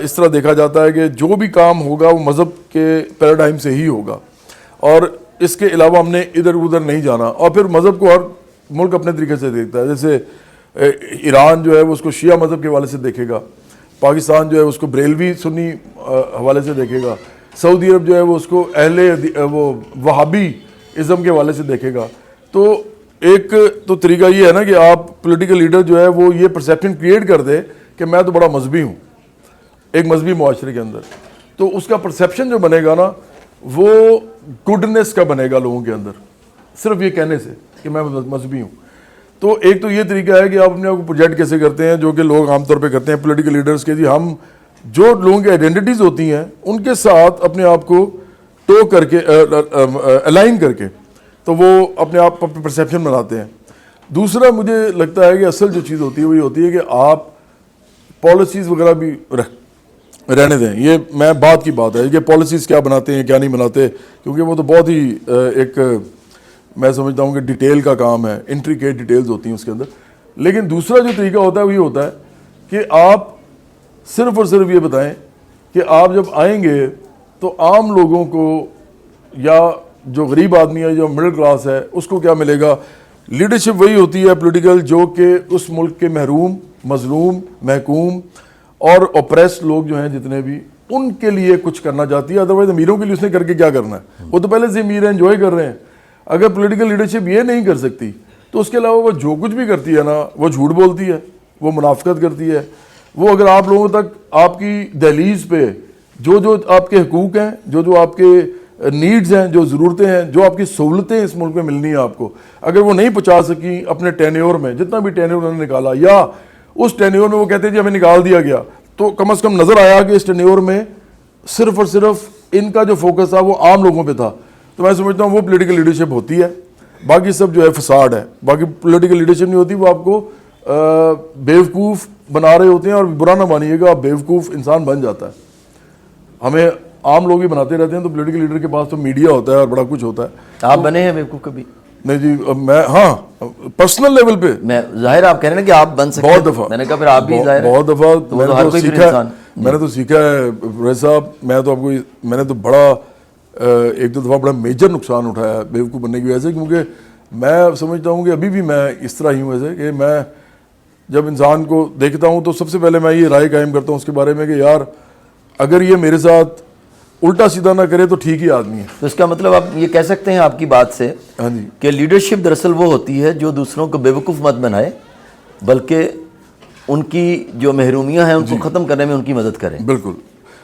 اس طرح دیکھا جاتا ہے کہ جو بھی کام ہوگا وہ مذہب کے پیراڈائم سے ہی ہوگا، اور اس کے علاوہ ہم نے ادھر ادھر نہیں جانا، اور پھر مذہب کو ہر ملک اپنے طریقے سے دیکھتا ہے. جیسے ایران جو ہے وہ اس کو شیعہ مذہب کے حوالے سے دیکھے گا, پاکستان جو ہے اس کو بریلوی سنی حوالے سے دیکھے گا, سعودی عرب جو ہے وہ اس کو وہ وہابی ازم کے حوالے سے دیکھے گا. تو ایک تو طریقہ یہ ہے نا کہ آپ پولیٹیکل لیڈر جو ہے وہ یہ پرسیپشن کریٹ کر دے کہ میں تو بڑا مذہبی ہوں ایک مذہبی معاشرے کے اندر, تو اس کا پرسیپشن جو بنے گا نا وہ گڈنس کا بنے گا لوگوں کے اندر, صرف یہ کہنے سے کہ میں مذہبی ہوں. تو ایک تو یہ طریقہ ہے کہ آپ اپنے آپ کو پروجیکٹ کیسے کرتے ہیں, جو کہ لوگ عام طور پہ کرتے ہیں پولیٹیکل لیڈرز کے, جی ہم جو لوگوں کی آئیڈینٹیز ہوتی ہیں ان کے ساتھ اپنے آپ کو ٹو کر کے الائن کر کے تو وہ اپنے آپ پرسیپشن بناتے ہیں. دوسرا مجھے لگتا ہے کہ اصل جو چیز ہوتی ہے وہ یہ ہوتی ہے کہ آپ پالیسیز وغیرہ بھی رہنے دیں. یہ میں بات کی بات ہے کہ پالیسیز کیا بناتے ہیں کیا نہیں بناتے, کیونکہ وہ تو بہت ہی ایک میں سمجھتا ہوں کہ ڈیٹیل کا کام ہے, انٹریکیٹ ڈیٹیلز ہوتی ہیں اس کے اندر. لیکن دوسرا جو طریقہ ہوتا ہے وہ یہ ہوتا ہے کہ آپ صرف اور صرف یہ بتائیں کہ آپ جب آئیں گے تو عام لوگوں کو یا جو غریب آدمی ہے جو مڈل کلاس ہے اس کو کیا ملے گا. لیڈرشپ وہی ہوتی ہے پولیٹیکل جو کہ اس ملک کے محروم, مظلوم, محکوم اور اوپریس لوگ جو ہیں جتنے بھی, ان کے لیے کچھ کرنا چاہتی ہے. ادروائز امیروں کے لیے اس نے کر کے کیا کرنا ہے, وہ تو پہلے سے امیر ہیں, انجوائے کر رہے ہیں. اگر پولیٹیکل لیڈرشپ یہ نہیں کر سکتی تو اس کے علاوہ وہ جو کچھ بھی کرتی ہے نا وہ جھوٹ بولتی ہے, وہ منافقت کرتی ہے. وہ اگر آپ لوگوں تک آپ کی دہلیز پہ جو آپ کے حقوق ہیں, جو آپ کے نیڈز ہیں, جو ضرورتیں ہیں, جو آپ کی سہولتیں اس ملک میں ملنی ہیں آپ کو, اگر وہ نہیں پہنچا سکی اپنے ٹینیور میں, جتنا بھی ٹینیور انہوں نے نکالا, یا اس ٹینیور میں وہ کہتے ہیں جی ہمیں نکال دیا گیا, تو کم از کم نظر آیا کہ اس ٹینیور میں صرف اور صرف ان کا جو فوکس تھا وہ عام لوگوں پہ تھا. تو میں سمجھتا ہوں وہ پولیٹیکل لیڈرشپ ہوتی ہے. باقی سب جو ہے فساد ہے. باقی پولیٹیکل لیڈرشپ نہیں ہوتی, وہ آپ کو بیوقوف بنا رہے ہوتے ہیں, اور برا نہ مانیے گا, آپ بیوقوف انسان بن جاتا ہے. ہمیں عام لوگ ہی بناتے رہتے ہیں, تو پولیٹیکل لیڈر کے پاس تو میڈیا ہوتا ہے اور بڑا کچھ ہوتا ہے. آپ بنے ہیں بیوقوف کبھی؟ نہیں جی, میں ہاں پرسنل لیول پہ میں ظاہر آپ کہہ رہے ہیں کہ آپ بن سکتے ہیں, بہت دفعہ, میں نے کہا پھر آپ بھی ظاہر بہت دفعہ میں نے تو سیکھا ہے پروفیسر صاحب. میں تو آپ کو میں نے تو بڑا ایک دو دفعہ بڑا میجر نقصان اٹھایا ہے بیوقوف بننے کی وجہ سے, کیونکہ میں سمجھتا ہوں کہ ابھی بھی میں اس طرح ہی ہوں ایسے کہ میں جب انسان کو دیکھتا ہوں تو سب سے پہلے میں یہ رائے قائم کرتا ہوں اس کے بارے میں کہ یار اگر یہ میرے ساتھ الٹا سیدھا نہ کرے تو ٹھیک ہی آدمی ہے. تو اس کا مطلب آپ یہ کہہ سکتے ہیں آپ کی بات سے ہاں جی کہ لیڈرشپ دراصل وہ ہوتی ہے جو دوسروں کو بیوقوف مت بنائے بلکہ ان کی جو محرومیاں ہیں ان کو ختم کرنے میں ان کی مدد کریں. بالکل.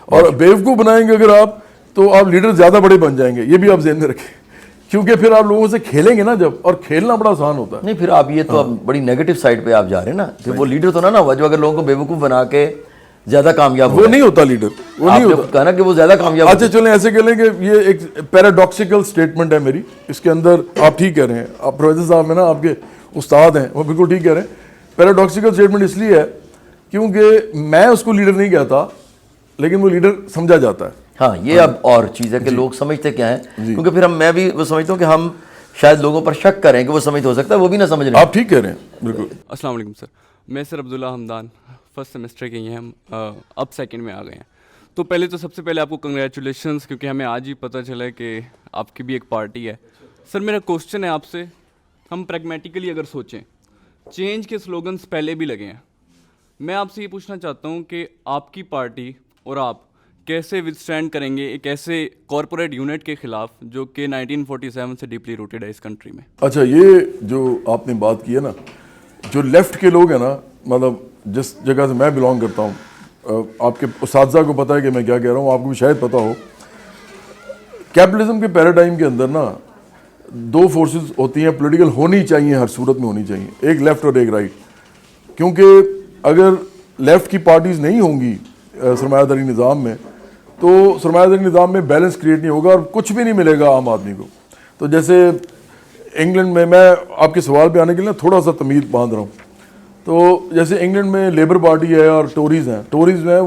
اور بیوقوف بنائیں گے اگر آپ تو آپ لیڈر زیادہ بڑے بن جائیں گے, یہ بھی آپ ذہن میں رکھیں, کیونکہ پھر آپ لوگوں سے کھیلیں گے نا جب, اور کھیلنا بڑا آسان ہوتا ہے. نہیں پھر آپ یہ تو آپ بڑی نیگیٹو سائڈ پہ آپ جا رہے ہیں نا, پھر وہ لیڈر تو نہ ہوا جو اگر لوگوں کو بیوقوف بنا کے زیادہ کامیاب ہو. وہ نہیں ہوتا لیڈر, وہ نہیں ہوتا. کہنا کہ وہ زیادہ کامیاب. اچھا چلیں ایسے کہہ لیں کہ یہ ایک پیراڈاکسیکل سٹیٹمنٹ ہے میری, اس کے اندر آپ ٹھیک کہہ رہے ہیں, آپ پروفیسر صاحب میں نا آپ کے استاد ہیں, وہ بالکل ٹھیک کہہ رہے ہیں. پیراڈاکسیکل سٹیٹمنٹ اس لیے ہے کیونکہ میں اس کو لیڈر نہیں کہتا, لیکن وہ لیڈر سمجھا جاتا ہے. ہاں یہ اب اور چیز ہے کہ لوگ سمجھتے کیا ہیں, کیونکہ پھر میں بھی وہ سمجھتا ہوں کہ ہم شاید لوگوں پر شک کریں کہ وہ سمجھ ہو سکتا ہے وہ بھی نہ سمجھ رہے. آپ ٹھیک کہہ رہے ہیں بالکل. السلام علیکم سر, میں سر عبداللہ حمدان, فرسٹ سیمسٹر کے ہیں ہم, اب سیکنڈ میں آ گئے ہیں. تو پہلے تو سب سے پہلے آپ کو کنگریچولیشنس, کیونکہ ہمیں آج ہی پتہ چلا کہ آپ کی بھی ایک پارٹی ہے. سر میرا کوشچن ہے آپ سے, ہم پریگمیٹیکلی اگر سوچیں, چینج کے سلوگنس پہلے بھی لگے ہیں, میں آپ سے یہ پوچھنا چاہتا ہوں کہ آپ کی پارٹی اور آپ کیسے ود اسٹینڈ کریں گے ایک ایسے کارپوریٹ یونٹ کے خلاف جو کہ 1947 سے ڈیپلی روٹیڈ ہے اس کنٹری میں. اچھا یہ جو آپ نے بات کی ہے نا, جو لیفٹ کے لوگ ہیں نا, مطلب جس جگہ سے میں بلانگ کرتا ہوں, آپ کے اساتذہ کو پتہ ہے کہ میں کیا کہہ رہا ہوں, آپ کو بھی شاید پتہ ہو, کیپٹلزم کے پیراڈائم کے اندر نا دو فورسز ہوتی ہیں, پولیٹیکل ہونی چاہیے, ہر صورت میں ہونی چاہیے, ایک لیفٹ اور ایک رائٹ. کیونکہ اگر لیفٹ کی پارٹیز نہیں ہوں گی سرمایہ داری نظام میں تو سرمایہ داری نظام میں بیلنس کریٹ نہیں ہوگا اور کچھ بھی نہیں ملے گا عام آدمی کو. تو جیسے انگلینڈ میں آپ کے سوال پہ آنے کے لیے تھوڑا سا تمیز باندھ رہا ہوں. تو جیسے انگلینڈ میں لیبر پارٹی ہے اور ٹوریز ہیں. ٹوریز جو ہے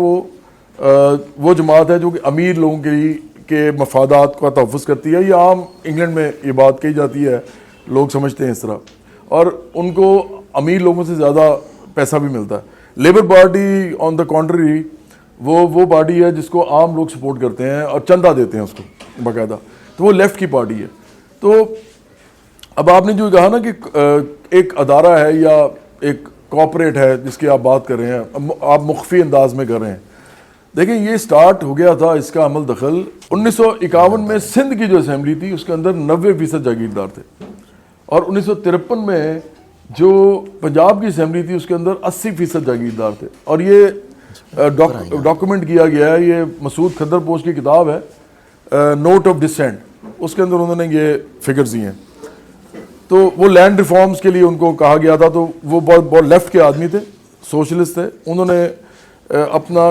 وہ جماعت ہے جو کہ امیر لوگوں کے مفادات کا تحفظ کرتی ہے. یہ عام انگلینڈ میں یہ بات کہی جاتی ہے, لوگ سمجھتے ہیں اس طرح, اور ان کو امیر لوگوں سے زیادہ پیسہ بھی ملتا ہے. Labour Party on the country وہ پارٹی ہے جس کو عام لوگ سپورٹ کرتے ہیں اور چندہ دیتے ہیں اس کو باقاعدہ, تو وہ لیفٹ کی پارٹی ہے. تو اب آپ نے جو کہا نا کہ ایک ادارہ ہے یا ایک کارپوریٹ ہے جس کی آپ بات کر رہے ہیں, آپ مخفی انداز میں کر رہے ہیں. دیکھیں یہ سٹارٹ ہو گیا تھا اس کا عمل دخل 1951 میں سندھ کی جو اسمبلی تھی اس کے اندر 90% جاگیردار تھے, اور 1953 میں جو پنجاب کی اسمبلی تھی اس کے اندر 80% جاگیردار تھے. اور یہ ڈاکومنٹ کیا گیا ہے, یہ مسعود کھدر پوش کی کتاب ہے نوٹ آف ڈسینٹ, اس کے اندر انہوں نے یہ فگرز دی ہیں. تو وہ لینڈ ریفارمز کے لیے ان کو کہا گیا تھا, تو وہ بہت لیفٹ کے آدمی تھے, سوشلسٹ تھے. انہوں نے اپنا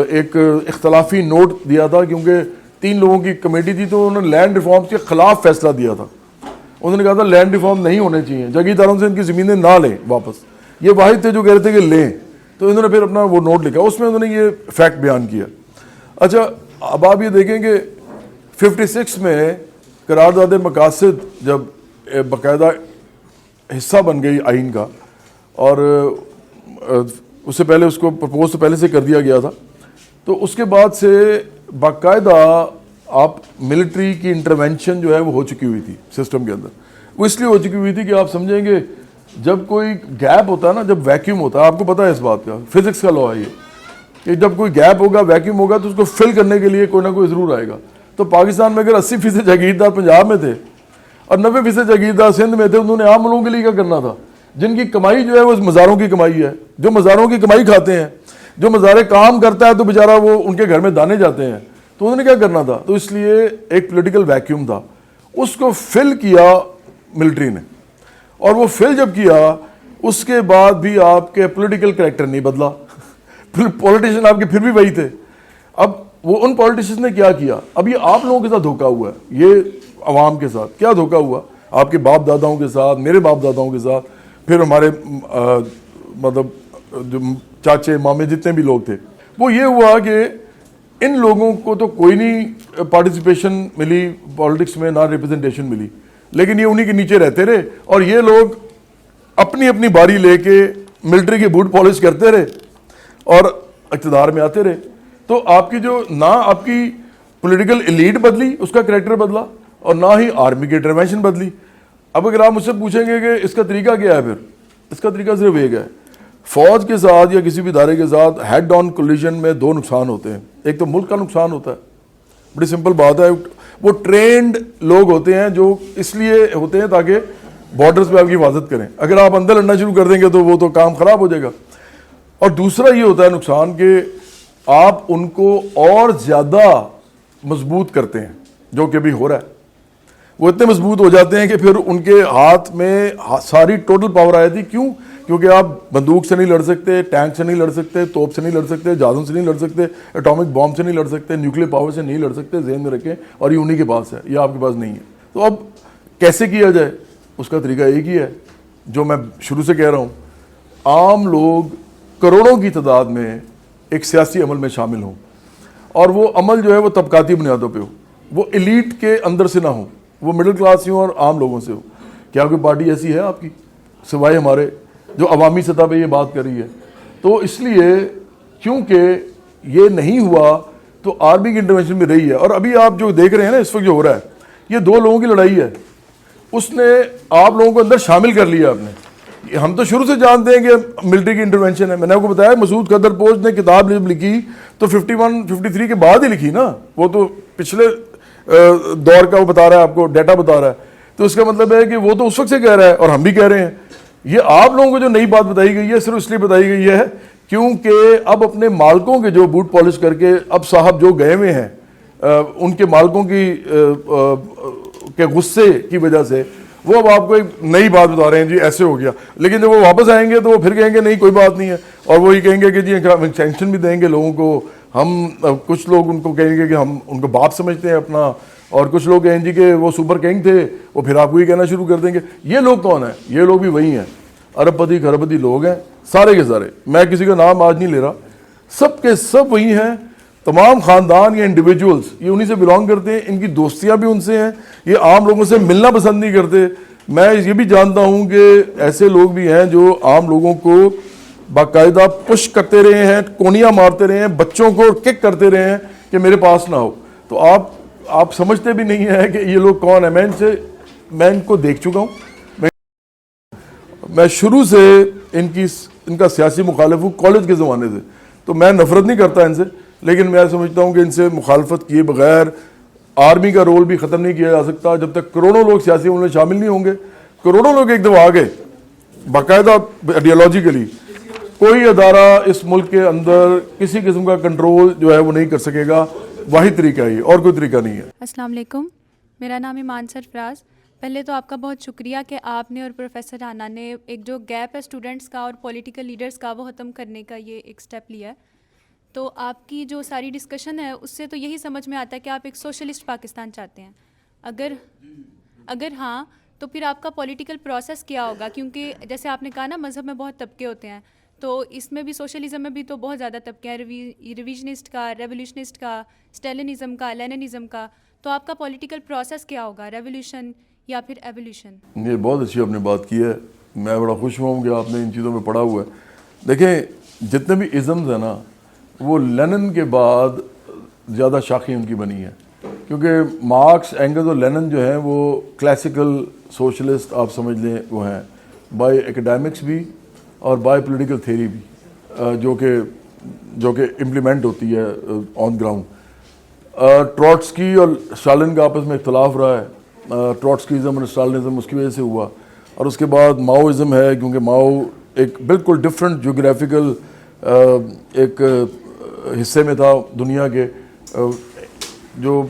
ایک اختلافی نوٹ دیا تھا کیونکہ 3 لوگوں کی کمیٹی تھی, تو انہوں نے لینڈ ریفارمز کے خلاف فیصلہ دیا تھا. انہوں نے کہا تھا لینڈ ریفارم نہیں ہونے چاہیے, جاگیرداروں سے ان کی زمینیں نہ لیں واپس. یہ واحد تھے جو کہہ رہے تھے کہ لیں, تو انہوں نے پھر اپنا وہ نوٹ لکھا, اس میں انہوں نے یہ فیکٹ بیان کیا. اچھا اب آپ یہ دیکھیں کہ 56 میں قرارداد مقاصد جب باقاعدہ حصہ بن گئی آئین کا, اور اس سے پہلے اس کو پرپوز تو پہلے سے کر دیا گیا تھا, تو اس کے بعد سے باقاعدہ آپ ملٹری کی انٹرونشن جو ہے وہ ہو چکی ہوئی تھی سسٹم کے اندر. وہ اس لیے ہو چکی ہوئی تھی کہ آپ سمجھیں گے جب کوئی گیپ ہوتا ہے نا, جب ویکیوم ہوتا ہے, آپ کو پتہ ہے اس بات کا, فزکس کا لا ہے یہ, کہ جب کوئی گیپ ہوگا, ویکیوم ہوگا, تو اس کو فل کرنے کے لیے کوئی نہ کوئی ضرور آئے گا. تو پاکستان میں اگر 80% جاگیردار پنجاب میں تھے اور 90% جاگیردار سندھ میں تھے, انہوں نے عام لوگوں کے لیے کیا کرنا تھا, جن کی کمائی جو ہے وہ مزاروں کی کمائی ہے, جو مزاروں کی کمائی کھاتے ہیں, جو مزارے کام کرتا ہے تو بیچارہ وہ ان کے گھر میں دانے جاتے ہیں, تو انہوں نے کیا کرنا تھا. تو اس لیے ایک پولیٹیکل ویکیوم تھا, اس کو فل کیا ملٹری نے, اور وہ فل جب کیا اس کے بعد بھی آپ کے پولیٹیکل کریکٹر نہیں بدلا, پولیٹیشین آپ کے پھر بھی وہی تھے. اب وہ ان پولیٹیشین نے کیا کیا, اب یہ آپ لوگوں کے ساتھ دھوکہ ہوا ہے, یہ عوام کے ساتھ کیا دھوکہ ہوا, آپ کے باپ داداؤں کے ساتھ, میرے باپ داداؤں کے ساتھ, پھر ہمارے مطلب جو چاچے مامے جتنے بھی لوگ تھے. وہ یہ ہوا کہ ان لوگوں کو تو کوئی نہیں پارٹیسپیشن ملی پالیٹکس میں, نہ ریپرزنٹیشن ملی, لیکن یہ انہی کے نیچے رہتے رہے, اور یہ لوگ اپنی اپنی باری لے کے ملٹری کی بوٹ پالش کرتے رہے اور اقتدار میں آتے رہے. تو آپ کی جو نہ آپ کی پولیٹیکل ایلیٹ بدلی, اس کا کریکٹر بدلا, اور نہ ہی آرمی کی انٹرونشن بدلی. اب اگر آپ مجھ سے پوچھیں گے کہ اس کا طریقہ کیا ہے, پھر اس کا طریقہ صرف ایک ہے. فوج کے ساتھ یا کسی بھی ادارے کے ساتھ ہیڈ آن کولیجن میں 2 نقصان ہوتے ہیں. ایک تو ملک کا نقصان ہوتا ہے, بڑی سمپل بات ہے, وہ ٹرینڈ لوگ ہوتے ہیں جو اس لیے ہوتے ہیں تاکہ بارڈرز پہ آپ کی حفاظت کریں. اگر آپ اندر لڑنا شروع کر دیں گے تو وہ تو کام خراب ہو جائے گا. اور دوسرا یہ ہوتا ہے نقصان کہ آپ ان کو اور زیادہ مضبوط کرتے ہیں, جو کہ ابھی ہو رہا ہے. وہ اتنے مضبوط ہو جاتے ہیں کہ پھر ان کے ہاتھ میں ساری ٹوٹل پاور آئی تھی. کیوں؟ کیونکہ آپ بندوق سے نہیں لڑ سکتے, ٹینک سے نہیں لڑ سکتے, توپ سے نہیں لڑ سکتے, جہازوں سے نہیں لڑ سکتے, اٹامک بام سے نہیں لڑ سکتے, نیوکلیر پاور سے نہیں لڑ سکتے. ذہن میں رکھیں, اور یہ انہی کے پاس ہے, یہ آپ کے پاس نہیں ہے. تو اب کیسے کیا جائے, اس کا طریقہ ایک ہی ہے جو میں شروع سے کہہ رہا ہوں. عام لوگ کروڑوں کی تعداد میں ایک سیاسی عمل میں شامل ہوں, اور وہ عمل جو ہے وہ طبقاتی بنیادوں پہ ہو, وہ ایلیٹ کے اندر سے نہ ہو, وہ مڈل کلاس سے ہوں اور عام لوگوں سے ہو. کیا کوئی پارٹی ایسی ہے آپ کی سوائے ہمارے جو عوامی سطح پہ یہ بات کر رہی ہے؟ تو اس لیے کیونکہ یہ نہیں ہوا تو آرمی کی انٹرونشن بھی رہی ہے. اور ابھی آپ جو دیکھ رہے ہیں نا اس وقت جو ہو رہا ہے, یہ 2 لوگوں کی لڑائی ہے. اس نے آپ لوگوں کو اندر شامل کر لیا. آپ نے, ہم تو شروع سے جانتے ہیں کہ ملٹری کی انٹرونشن ہے. میں نے آپ کو بتایا مسعود کھدر پوش نے کتاب جب لکھی تو 51 53 کے بعد ہی لکھی نا, وہ تو پچھلے دور کا وہ بتا رہا ہے, آپ کو ڈیٹا بتا رہا ہے. تو اس کا مطلب ہے کہ وہ تو اس وقت سے کہہ رہا ہے اور ہم بھی کہہ رہے ہیں. یہ آپ لوگوں کو جو نئی بات بتائی گئی ہے صرف اس لیے بتائی گئی ہے کیونکہ اب اپنے مالکوں کے جو بوٹ پالش کر کے اب صاحب جو گئے ہوئے ہیں, ان کے مالکوں کے غصے کی وجہ سے وہ اب آپ کو ایک نئی بات بتا رہے ہیں, جی ایسے ہو گیا. لیکن جب وہ واپس آئیں گے تو وہ پھر کہیں گے نہیں کوئی بات نہیں ہے, اور وہی کہیں گے کہ جی سینکشن بھی دیں گے لوگوں کو. ہم کچھ لوگ ان کو کہیں گے کہ ہم ان کو باپ سمجھتے ہیں اپنا, اور کچھ لوگ کہیں جی کہ وہ سپر کنگ تھے, وہ پھر آپ کو یہ کہنا شروع کر دیں گے. یہ لوگ کون ہیں؟ یہ لوگ بھی وہی ہیں, ارب پتی کھرب پتی لوگ ہیں سارے کے سارے. میں کسی کا نام آج نہیں لے رہا, سب کے سب وہی ہیں. تمام خاندان یا انڈیویجولز یہ انہی سے بلانگ کرتے ہیں, ان کی دوستیاں بھی ان سے ہیں. یہ عام لوگوں سے ملنا پسند نہیں کرتے. میں یہ بھی جانتا ہوں کہ ایسے لوگ بھی ہیں جو عام لوگوں کو باقاعدہ پش کرتے رہے ہیں, کونیاں مارتے رہے ہیں, بچوں کو کک کرتے رہے ہیں کہ میرے پاس نہ ہو. تو آپ سمجھتے بھی نہیں ہیں کہ یہ لوگ کون ہیں. میں ان سے میں ان کو دیکھ چکا ہوں. میں شروع سے ان کا سیاسی مخالف ہوں کالج کے زمانے سے, تو میں نفرت نہیں کرتا ان سے, لیکن میں سمجھتا ہوں کہ ان سے مخالفت کیے بغیر آرمی کا رول بھی ختم نہیں کیا جا سکتا. جب تک کروڑوں لوگ سیاسی عمل میں شامل نہیں ہوں گے, کروڑوں لوگ ایک دم آگے باقاعدہ آئیڈیالوجیکلی, کوئی ادارہ اس ملک کے اندر کسی قسم کا کنٹرول جو ہے وہ نہیں کر سکے گا. واحد طریقہ ہی, اور کوئی طریقہ نہیں ہے. السلام علیکم, میرا نام ایمان سرفراز. پہلے تو آپ کا بہت شکریہ کہ آپ نے اور پروفیسر رانا نے ایک جو گیپ ہے اسٹوڈنٹس کا اور پولیٹیکل لیڈرس کا وہ ختم کرنے کا یہ ایک سٹیپ لیا ہے. تو آپ کی جو ساری ڈسکشن ہے اس سے تو یہی سمجھ میں آتا ہے کہ آپ ایک سوشلسٹ پاکستان چاہتے ہیں. اگر ہاں تو پھر آپ کا پولیٹیکل پروسیس کیا ہوگا, کیونکہ جیسے آپ نے کہا نا مذہب میں بہت طبقے ہوتے ہیں, تو اس میں بھی سوشلزم میں بھی تو بہت زیادہ طبقے ہیں, ریویژنسٹ کا, ریولیوشنسٹ کا, اسٹیلنزم کا, لیننزم کا. تو آپ کا پولیٹیکل پروسیس کیا ہوگا, ریولیوشن یا پھر ایولیوشن؟ یہ بہت اچھی آپ نے بات کی ہے, میں بڑا خوش ہوں کہ آپ نے ان چیزوں میں پڑھا ہوا ہے. دیکھیں جتنے بھی ازمز ہیں نا وہ لینن کے بعد زیادہ شاخیں ان کی بنی ہیں, کیونکہ مارکس, اینگلز اور لینن جو ہیں وہ کلاسیکل سوشلسٹ آپ سمجھ لیں وہ ہیں, بائی ایکڈیمکس بھی اور بائی پولیٹیکل تھیری بھی, جو کہ امپلیمنٹ ہوتی ہے آن گراؤنڈ. ٹروٹسکی اور اسٹالن کا آپس میں اختلاف رہا ہے, ٹروٹسکیزم اور اسٹالنزم اس کی وجہ سے ہوا, اور اس کے بعد ماؤازم ہے, کیونکہ ماؤ ایک بالکل ڈفرینٹ جیوگرافیکل ایک حصے میں تھا دنیا کے. جو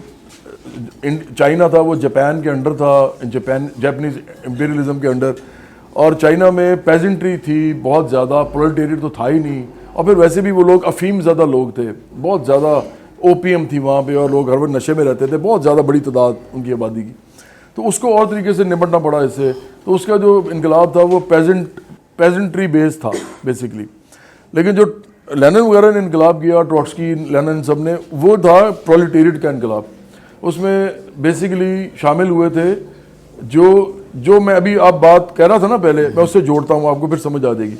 چائنا تھا وہ جاپان کے انڈر تھا, جاپنیز امپیریلزم کے انڈر, اور چائنا میں پیزنٹری تھی بہت زیادہ, پرولٹیریٹ تو تھا ہی نہیں, اور پھر ویسے بھی وہ لوگ افیم زیادہ لوگ تھے, بہت زیادہ اوپیم تھی وہاں پہ, اور لوگ ہر وقت نشے میں رہتے تھے, بہت زیادہ بڑی تعداد ان کی آبادی کی. تو اس کو اور طریقے سے نمٹنا پڑا اس سے. تو اس کا جو انقلاب تھا وہ پیزنٹری بیس تھا بیسکلی. لیکن جو لینن وغیرہ نے انقلاب کیا, ٹروٹسکی, لینن سب نے, وہ تھا پرولٹیریٹ کا انقلاب. اس میں بیسکلی شامل ہوئے تھے جو میں ابھی آپ بات کہہ رہا تھا نا پہلے, میں اس سے جوڑتا ہوں, آپ کو پھر سمجھ آ جائے گی.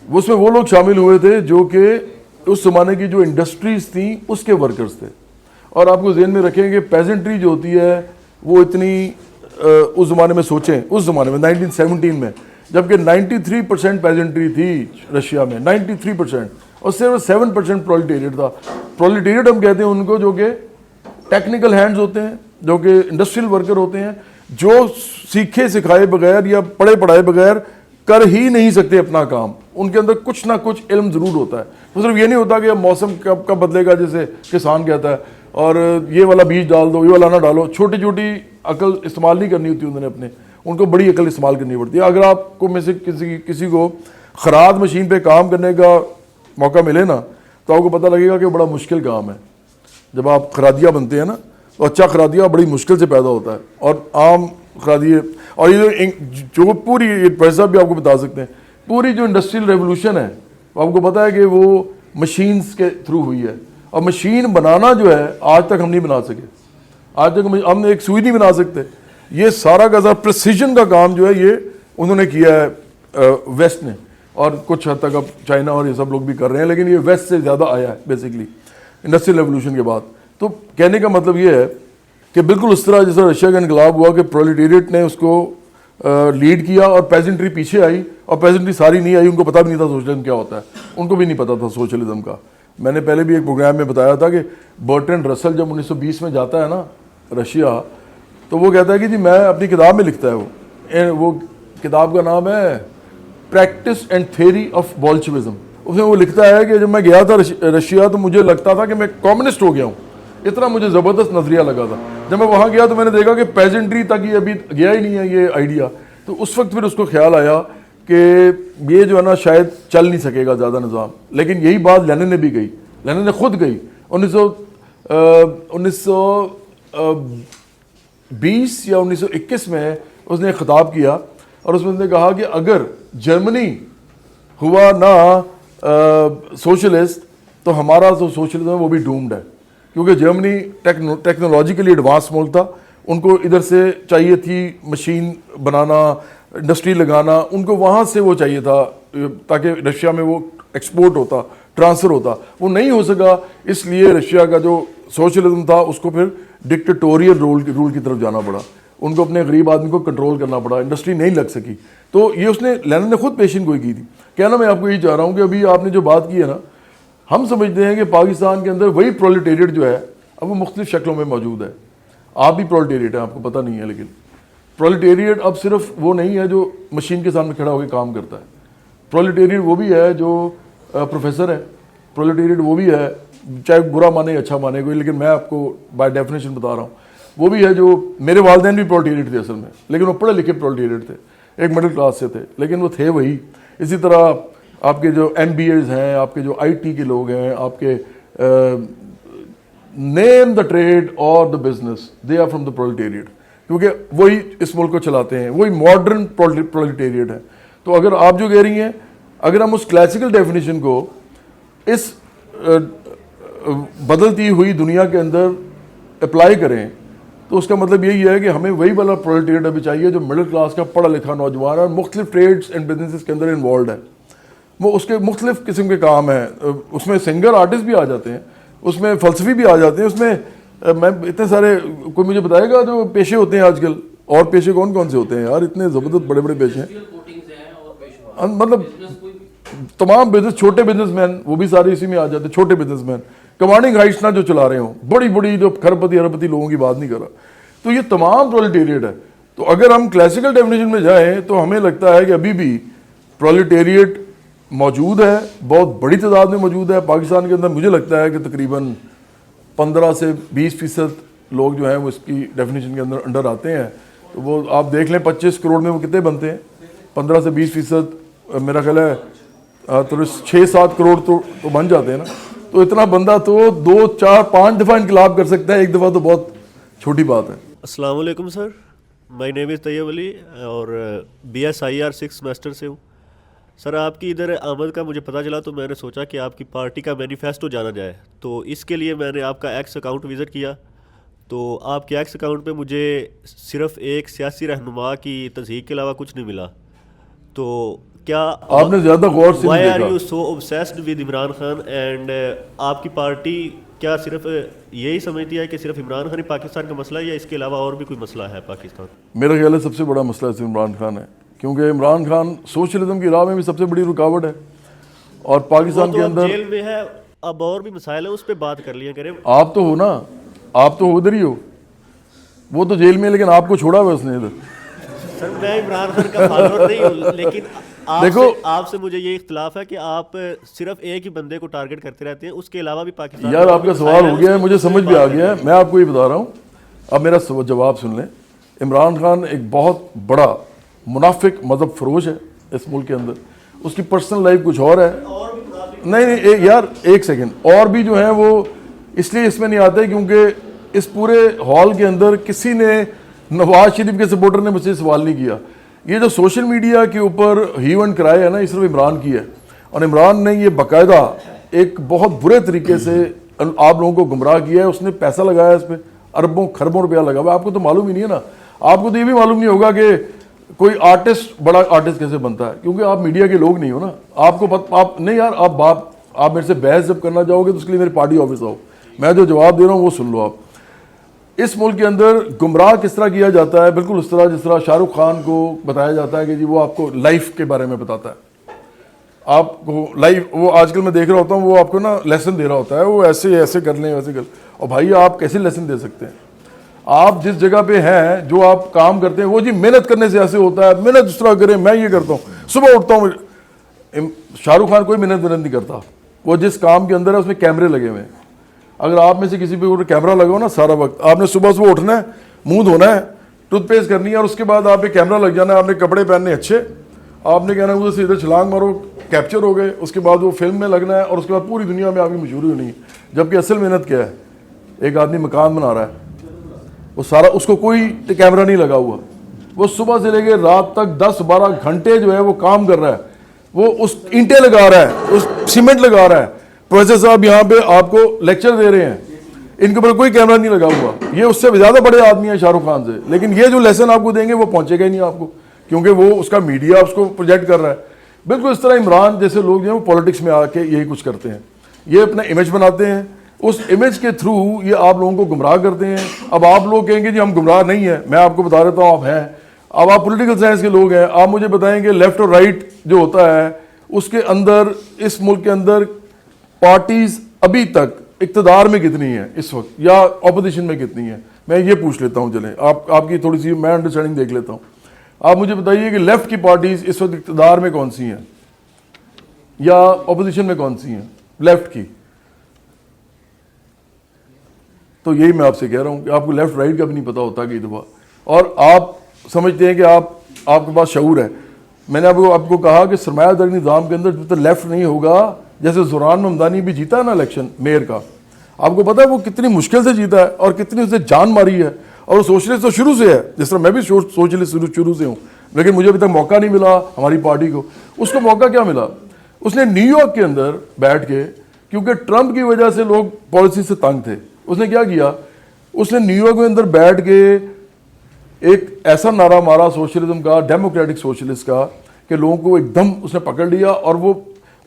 اس میں وہ لوگ شامل ہوئے تھے جو کہ اس زمانے کی جو انڈسٹریز تھیں اس کے ورکرز تھے. اور آپ کو ذہن میں رکھیں کہ پیزنٹری جو ہوتی ہے وہ اتنی اس زمانے میں سوچیں, اس زمانے میں 1917 میں, جبکہ 93% پیزنٹری تھی رشیا میں, 93%, اور صرف 7% پرولٹیریٹ تھا. پرولٹیریٹ ہم کہتے ہیں ان کو جو کہ ٹیکنیکل ہینڈز ہوتے ہیں, جو کہ انڈسٹریل ورکر ہوتے ہیں, جو سیکھے سکھائے بغیر یا پڑھے پڑھائے بغیر کر ہی نہیں سکتے اپنا کام. ان کے اندر کچھ نہ کچھ علم ضرور ہوتا ہے. وہ صرف یہ نہیں ہوتا کہ اب موسم کب بدلے گا جیسے کسان کہتا ہے, اور یہ والا بیج ڈال دو, یہ والا نہ ڈالو. چھوٹی چھوٹی عقل استعمال نہیں کرنی ہوتی انہوں نے اپنے, ان کو بڑی عقل استعمال کرنی پڑتی ہے. اگر آپ کو میں سے کسی کو خراد مشین پہ کام کرنے کا موقع ملے نا, تو آپ کو پتہ لگے گا کہ وہ بڑا مشکل کام ہے. جب آپ خرادیہ بنتے ہیں نا, تو اچھا خرادیہ بڑی مشکل سے پیدا ہوتا ہے, اور عام خرادیے, اور یہ جو پوری پیسہ بھی آپ کو بتا سکتے ہیں, پوری جو انڈسٹریل ریولوشن ہے آپ کو پتہ ہے کہ وہ مشینز کے تھرو ہوئی ہے. اور مشین بنانا جو ہے آج تک ہم نہیں بنا سکے, آج تک ہم ایک سوئی نہیں بنا سکتے. یہ سارا کا سارا پریسیجن کا کام جو ہے یہ انہوں نے کیا ہے ویسٹ نے, اور کچھ حد تک اب چائنا اور یہ سب لوگ بھی کر رہے ہیں, لیکن یہ ویسٹ سے زیادہ آیا ہے بیسکلی انڈسٹریل ریولوشن کے بعد. تو کہنے کا مطلب یہ ہے کہ بالکل اس طرح جس طرح رشیا کا انقلاب ہوا کہ پرولٹیریٹ نے اس کو لیڈ کیا اور پیزنٹری پیچھے آئی, اور پیزنٹری ساری نہیں آئی, ان کو پتہ بھی نہیں تھا سوشلزم کیا ہوتا ہے, ان کو بھی نہیں پتا تھا سوشلزم کا. میں نے پہلے بھی ایک پروگرام میں بتایا تھا کہ برٹرینڈ رسل جب 1920 میں جاتا ہے نا رشیا, تو وہ کہتا ہے کہ جی میں اپنی کتاب میں لکھتا ہے, وہ کتاب کا نام ہے پریکٹس اینڈ تھیوری آف بولشوزم. اس میں وہ لکھتا ہے کہ جب میں گیا تھا رشیا تو مجھے لگتا تھا کہ میں کمیونسٹ ہو گیا ہوں, اتنا مجھے زبردست نظریہ لگا تھا. جب میں وہاں گیا تو میں نے دیکھا کہ پیزنٹری تک یہ ابھی گیا ہی نہیں ہے یہ آئیڈیا. تو اس وقت پھر اس کو خیال آیا کہ یہ جو ہے نا شاید چل نہیں سکے گا زیادہ نظام. لیکن یہی بات لینن نے بھی کہی, لینن نے خود کہی 1920 یا 1921 میں اس نے خطاب کیا, اور اس میں اس نے کہا کہ اگر جرمنی ہوا نہ سوشلسٹ تو ہمارا جو سوشلزم ہے وہ بھی ڈومڈ ہے. کیونکہ جرمنی ٹیکنالوجیکلی ایڈوانس ملک تھا, ان کو ادھر سے چاہیے تھی مشین بنانا, انڈسٹری لگانا, ان کو وہاں سے وہ چاہیے تھا تاکہ رشیا میں وہ ایکسپورٹ ہوتا, ٹرانسفر ہوتا. وہ نہیں ہو سکا, اس لیے رشیا کا جو سوشلزم تھا اس کو پھر ڈکٹیٹوریل رول کی طرف جانا پڑا. ان کو اپنے غریب آدمی کو کنٹرول کرنا پڑا, انڈسٹری نہیں لگ سکی. تو یہ اس نے لینن نے خود پیشن گوئی کی تھی. کہنا میں آپ کو یہی چاہ رہا ہوں کہ ابھی آپ نے جو بات کی ہے نا, ہم سمجھتے ہیں کہ پاکستان کے اندر وہی پرولٹیریٹ جو ہے اب وہ مختلف شکلوں میں موجود ہے. آپ بھی پرولٹیریٹ ہیں, آپ کو پتہ نہیں ہے, لیکن پرولٹیریٹ اب صرف وہ نہیں ہے جو مشین کے سامنے کھڑا ہو کے کام کرتا ہے. پرولٹیریٹ وہ بھی ہے جو پروفیسر ہے, پرولٹیریٹ وہ بھی ہے, چاہے برا مانے اچھا مانے کوئی, لیکن میں آپ کو بائی ڈیفینیشن بتا رہا ہوں, وہ بھی ہے جو میرے والدین بھی پرولٹیریٹ تھے اصل میں, لیکن وہ پڑھے لکھے پرولٹیریٹ تھے, ایک مڈل کلاس سے تھے, لیکن وہ تھے وہی. اسی طرح آپ کے جو ایم بی ایز ہیں, آپ کے جو آئی ٹی کے لوگ ہیں, آپ کے نیم دا ٹریڈ اور the business, they are from the proletariat, کیونکہ وہی اس ملک کو چلاتے ہیں, وہی ماڈرن پرولٹیریٹ ہے. تو اگر آپ جو کہہ رہی ہیں, اگر ہم اس کلاسیکل ڈیفینیشن کو اس بدلتی ہوئی دنیا کے اندر اپلائی کریں تو اس کا مطلب یہی ہے کہ ہمیں وہی والا پرولٹیریٹ ابھی چاہیے جو مڈل کلاس کا پڑھا لکھا نوجوان ہے اور مختلف ٹریڈز اینڈ بزنسز کے اندر انوالوڈ ہے. وہ اس کے مختلف قسم کے کام ہیں, اس میں سنگر آرٹسٹ بھی آ جاتے ہیں, اس میں فلسفی بھی آ جاتے ہیں, اس میں میں اتنے سارے, کوئی مجھے بتائے گا جو پیشے ہوتے ہیں آج کل, اور پیشے کون کون سے ہوتے ہیں یار, اتنے زبردست بڑے بڑے پیشے ہیں, مطلب تمام بزنس, چھوٹے بزنس مین وہ بھی سارے اسی میں آ جاتے ہیں. چھوٹے بزنس مین کمانڈنگ ہائٹس نہ جو چلا رہے ہوں, بڑی بڑی جو کھرپتی اربپتی لوگوں کی بات نہیں کر رہا, تو یہ تمام پرولٹیریٹ ہے. تو اگر ہم کلاسیکل ڈیفینیشن میں جائیں تو ہمیں لگتا ہے کہ ابھی بھی پرولٹیریٹ موجود ہے, بہت بڑی تعداد میں موجود ہے پاکستان کے اندر. مجھے لگتا ہے کہ تقریباً 15 سے 20% لوگ جو ہیں وہ اس کی ڈیفینیشن کے اندر انڈر آتے ہیں. تو وہ آپ دیکھ لیں 25 کروڑ میں وہ کتنے بنتے ہیں, 15 سے 20%, میرا خیال ہے تو 6-7 کروڑ تو بن جاتے ہیں نا. تو اتنا بندہ تو 2, 4, 5 دفعہ انقلاب کر سکتا ہے, ایک دفعہ تو بہت چھوٹی بات ہے. السلام علیکم سر, مائی نیم از طیب علی اور BSIR 6 سمیسٹر سے ہوں. سر آپ کی ادھر آمد کا مجھے پتہ چلا تو میں نے سوچا کہ آپ کی پارٹی کا مینیفیسٹو جانا جائے, تو اس کے لیے میں نے آپ کا ایکس اکاؤنٹ وزٹ کیا. تو آپ کے ایکس اکاؤنٹ پہ مجھے صرف ایک سیاسی رہنما کی تصدیق کے علاوہ کچھ نہیں ملا. تو کیا آپ نے زیادہ غور سے وائی نہیں آر دیکھا. You so obsessed with Imran Khan, and آپ کی پارٹی کیا صرف یہی سمجھتی ہے کہ صرف عمران خان ہی پاکستان کا مسئلہ ہے یا اس کے علاوہ اور بھی کوئی مسئلہ ہے پاکستان؟ میرا خیال ہے سب سے بڑا مسئلہ اس عمران خان ہے, کیونکہ عمران خان سوشلزم کی راہ میں بھی سب سے بڑی رکاوٹ ہے, اور پاکستان کے اندر جیل میں ہے, اب اور بھی مسائل ہیں, اس پہ بات کر لیا کریں. آپ تو ہو نا, آپ تو ادھر ہی ہو, وہ تو جیل میں, لیکن آپ کو چھوڑا ہوا اس نے ادھر. سر میں عمران خان کا فالوور نہیں ہوں, لیکن دیکھو آپ سے مجھے یہ اختلاف ہے کہ آپ صرف ایک ہی بندے کو ٹارگٹ کرتے رہتے ہیں, اس کے علاوہ بھی پاکستان. یار آپ کا سوال ہو گیا ہے, مجھے سمجھ بھی آ گیا ہے, میں آپ کو یہ بتا رہا ہوں, اب میرا جواب سن لیں. عمران خان ایک بہت بڑا منافق مذہب فروش ہے اس ملک کے اندر, اس کی پرسنل لائف کچھ اور ہے. نہیں یار ایک سیکنڈ, اور بھی جو ہیں وہ اس لیے اس میں نہیں آتے کیونکہ اس پورے ہال کے اندر کسی نے نواز شریف کے سپورٹر نے مجھ سے سوال نہیں کیا. یہ جو سوشل میڈیا کے اوپر ہیو اینڈ کرائے ہے نا, یہ صرف عمران کی ہے, اور عمران نے یہ باقاعدہ ایک بہت برے طریقے سے آپ لوگوں کو گمراہ کیا ہے. اس نے پیسہ لگایا اس پہ, اربوں خربوں روپیہ لگا ہوا. آپ کو تو معلوم ہی نہیں ہے نا, آپ کو تو یہ بھی معلوم نہیں ہوگا کہ کوئی آرٹسٹ بڑا آرٹسٹ کیسے بنتا ہے, کیونکہ آپ میڈیا کے لوگ نہیں ہو نا. آپ کو آپ نہیں یار, آپ میرے سے بحث جب کرنا چاہو گے تو اس کے لیے میری پارٹی آفس آؤ, میں جو جواب دے رہا ہوں وہ سن لو. آپ اس ملک کے اندر گمراہ کس طرح کیا جاتا ہے, بالکل اس طرح جس طرح شاہ رخ خان کو بتایا جاتا ہے کہ جی وہ آپ کو لائف کے بارے میں بتاتا ہے, آپ کو لائف, وہ آج کل میں دیکھ رہا ہوتا ہوں وہ آپ کو نا لیسن دے رہا ہوتا ہے, وہ ایسے کر لیں ویسے کر. اور بھائی آپ کیسے لیسن دے سکتے ہیں؟ آپ جس جگہ پہ ہیں, جو آپ کام کرتے ہیں, وہ جی محنت کرنے سے ایسے ہوتا ہے, محنت جس طرح کریں, میں یہ کرتا ہوں, صبح اٹھتا ہوں. شاہ رخ خان کوئی محنت نہیں کرتا, وہ جس کام کے اندر ہے اس میں کیمرے لگے ہوئے ہیں. اگر آپ میں سے کسی پہ کیمرہ لگاؤ نا, سارا وقت آپ نے صبح اٹھنا ہے, منہ دھونا ہے, ٹوتھ پیسٹ کرنی ہے, اور اس کے بعد آپ پہ کیمرہ لگ جانا ہے, آپ نے کپڑے پہننے اچھے, آپ نے کہنا ہے ادھر سے ادھر چھلانگ مارو, کیپچر ہو گئے, اس کے بعد وہ فلم میں لگنا ہے, اور اس کے بعد پوری دنیا میں آپ کی مشہوری ہونی ہے. جبکہ اصل محنت کیا ہے, ایک آدمی مکان بنا رہا ہے, وہ سارا, اس کو کوئی کیمرہ نہیں لگا ہوا, وہ صبح سے لے کے رات تک 10-12 گھنٹے جو ہے وہ کام کر رہا ہے, وہ اس اینٹیں لگا رہا ہے, اس سیمنٹ لگا رہا ہے. پروفیسر صاحب یہاں پہ آپ کو لیکچر دے رہے ہیں, ان کے اوپر کوئی کیمرہ نہیں لگا ہوا. یہ اس سے زیادہ بڑے آدمی ہیں شاہ رخ خان سے, لیکن یہ جو لیسن آپ کو دیں گے وہ پہنچے گا ہی نہیں آپ کو, کیونکہ وہ اس کا میڈیا اس کو پروجیکٹ کر رہا ہے. بالکل اس طرح عمران جیسے لوگ جو ہیں وہ پولیٹکس میں آ کے یہی کچھ کرتے ہیں, یہ اپنا امیج بناتے ہیں, اس امیج کے تھرو یہ آپ لوگوں کو گمراہ کرتے ہیں. اب آپ لوگ کہیں گے جی ہم گمراہ نہیں ہیں, میں آپ کو بتا دیتا ہوں آپ ہیں. اب آپ پولیٹیکل سائنس کے لوگ ہیں, آپ مجھے بتائیں کہ لیفٹ اور رائٹ جو ہوتا ہے اس کے اندر, اس ملک کے اندر پارٹیز ابھی تک اقتدار میں کتنی ہیں اس وقت, یا اپوزیشن میں کتنی ہیں؟ میں یہ پوچھ لیتا ہوں. چلیں آپ کی تھوڑی سی میں انڈرسٹینڈنگ دیکھ لیتا ہوں. آپ مجھے بتائیے کہ لیفٹ کی پارٹیز اس وقت اقتدار میں کون سی ہیں, یا اپوزیشن میں کون سی ہیں لیفٹ کی؟ تو یہی میں آپ سے کہہ رہا ہوں کہ آپ کو لیفٹ رائٹ کا بھی نہیں پتا ہوتا کئی دفعہ, اور آپ سمجھتے ہیں کہ آپ کے پاس شعور ہے. میں نے آپ کو کہا کہ سرمایہ داری نظام کے اندر جب تک لیفٹ نہیں ہوگا, جیسے زوران ممدانی بھی جیتا ہے نا الیکشن میئر کا, آپ کو پتا ہے وہ کتنی مشکل سے جیتا ہے اور کتنی اسے جان ماری ہے, اور وہ سوشلسٹ تو شروع سے ہے, جس طرح میں بھی سوشلسٹ شروع سے ہوں, لیکن مجھے ابھی تک موقع نہیں ملا ہماری پارٹی کو. اس کو موقع کیا ملا؟ اس نے نیو یارک کے اندر بیٹھ کے, کیونکہ ٹرمپ کی وجہ سے لوگ پالیسی سے تنگ تھے, اس نے کیا کیا, اس نے نیو یارک کے اندر بیٹھ کے ایک ایسا نعرہ مارا سوشلزم کا, ڈیموکریٹک سوشلسٹ کا, کہ لوگوں کو ایک دم اس نے پکڑ لیا. اور وہ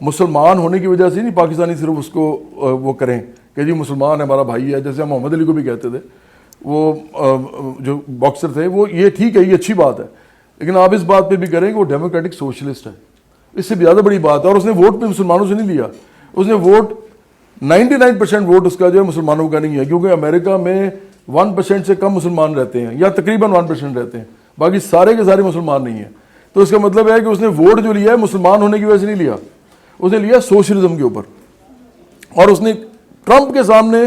مسلمان ہونے کی وجہ سے نہیں پاکستانی صرف اس کو وہ کریں کہ جی مسلمان ہے ہمارا بھائی ہے, جیسے ہم محمد علی کو بھی کہتے تھے, وہ جو باکسر تھے, وہ یہ ٹھیک ہے, یہ اچھی بات ہے, لیکن آپ اس بات پہ بھی کریں کہ وہ ڈیموکریٹک سوشلسٹ ہے, اس سے بھی زیادہ بڑی بات ہے. اور اس نے ووٹ بھی مسلمانوں سے نہیں لیا, اس نے ووٹ 99% ووٹ اس کا جو ہے مسلمانوں کا نہیں ہے, کیونکہ امریکہ میں 1% سے کم مسلمان رہتے ہیں, یا تقریباً 1% رہتے ہیں, باقی سارے کے سارے مسلمان نہیں ہیں. تو اس کا مطلب ہے کہ اس نے ووٹ جو لیا ہے مسلمان ہونے کی وجہ سے نہیں لیا, اس نے لیا سوشلزم کے اوپر. اور اس نے ٹرمپ کے سامنے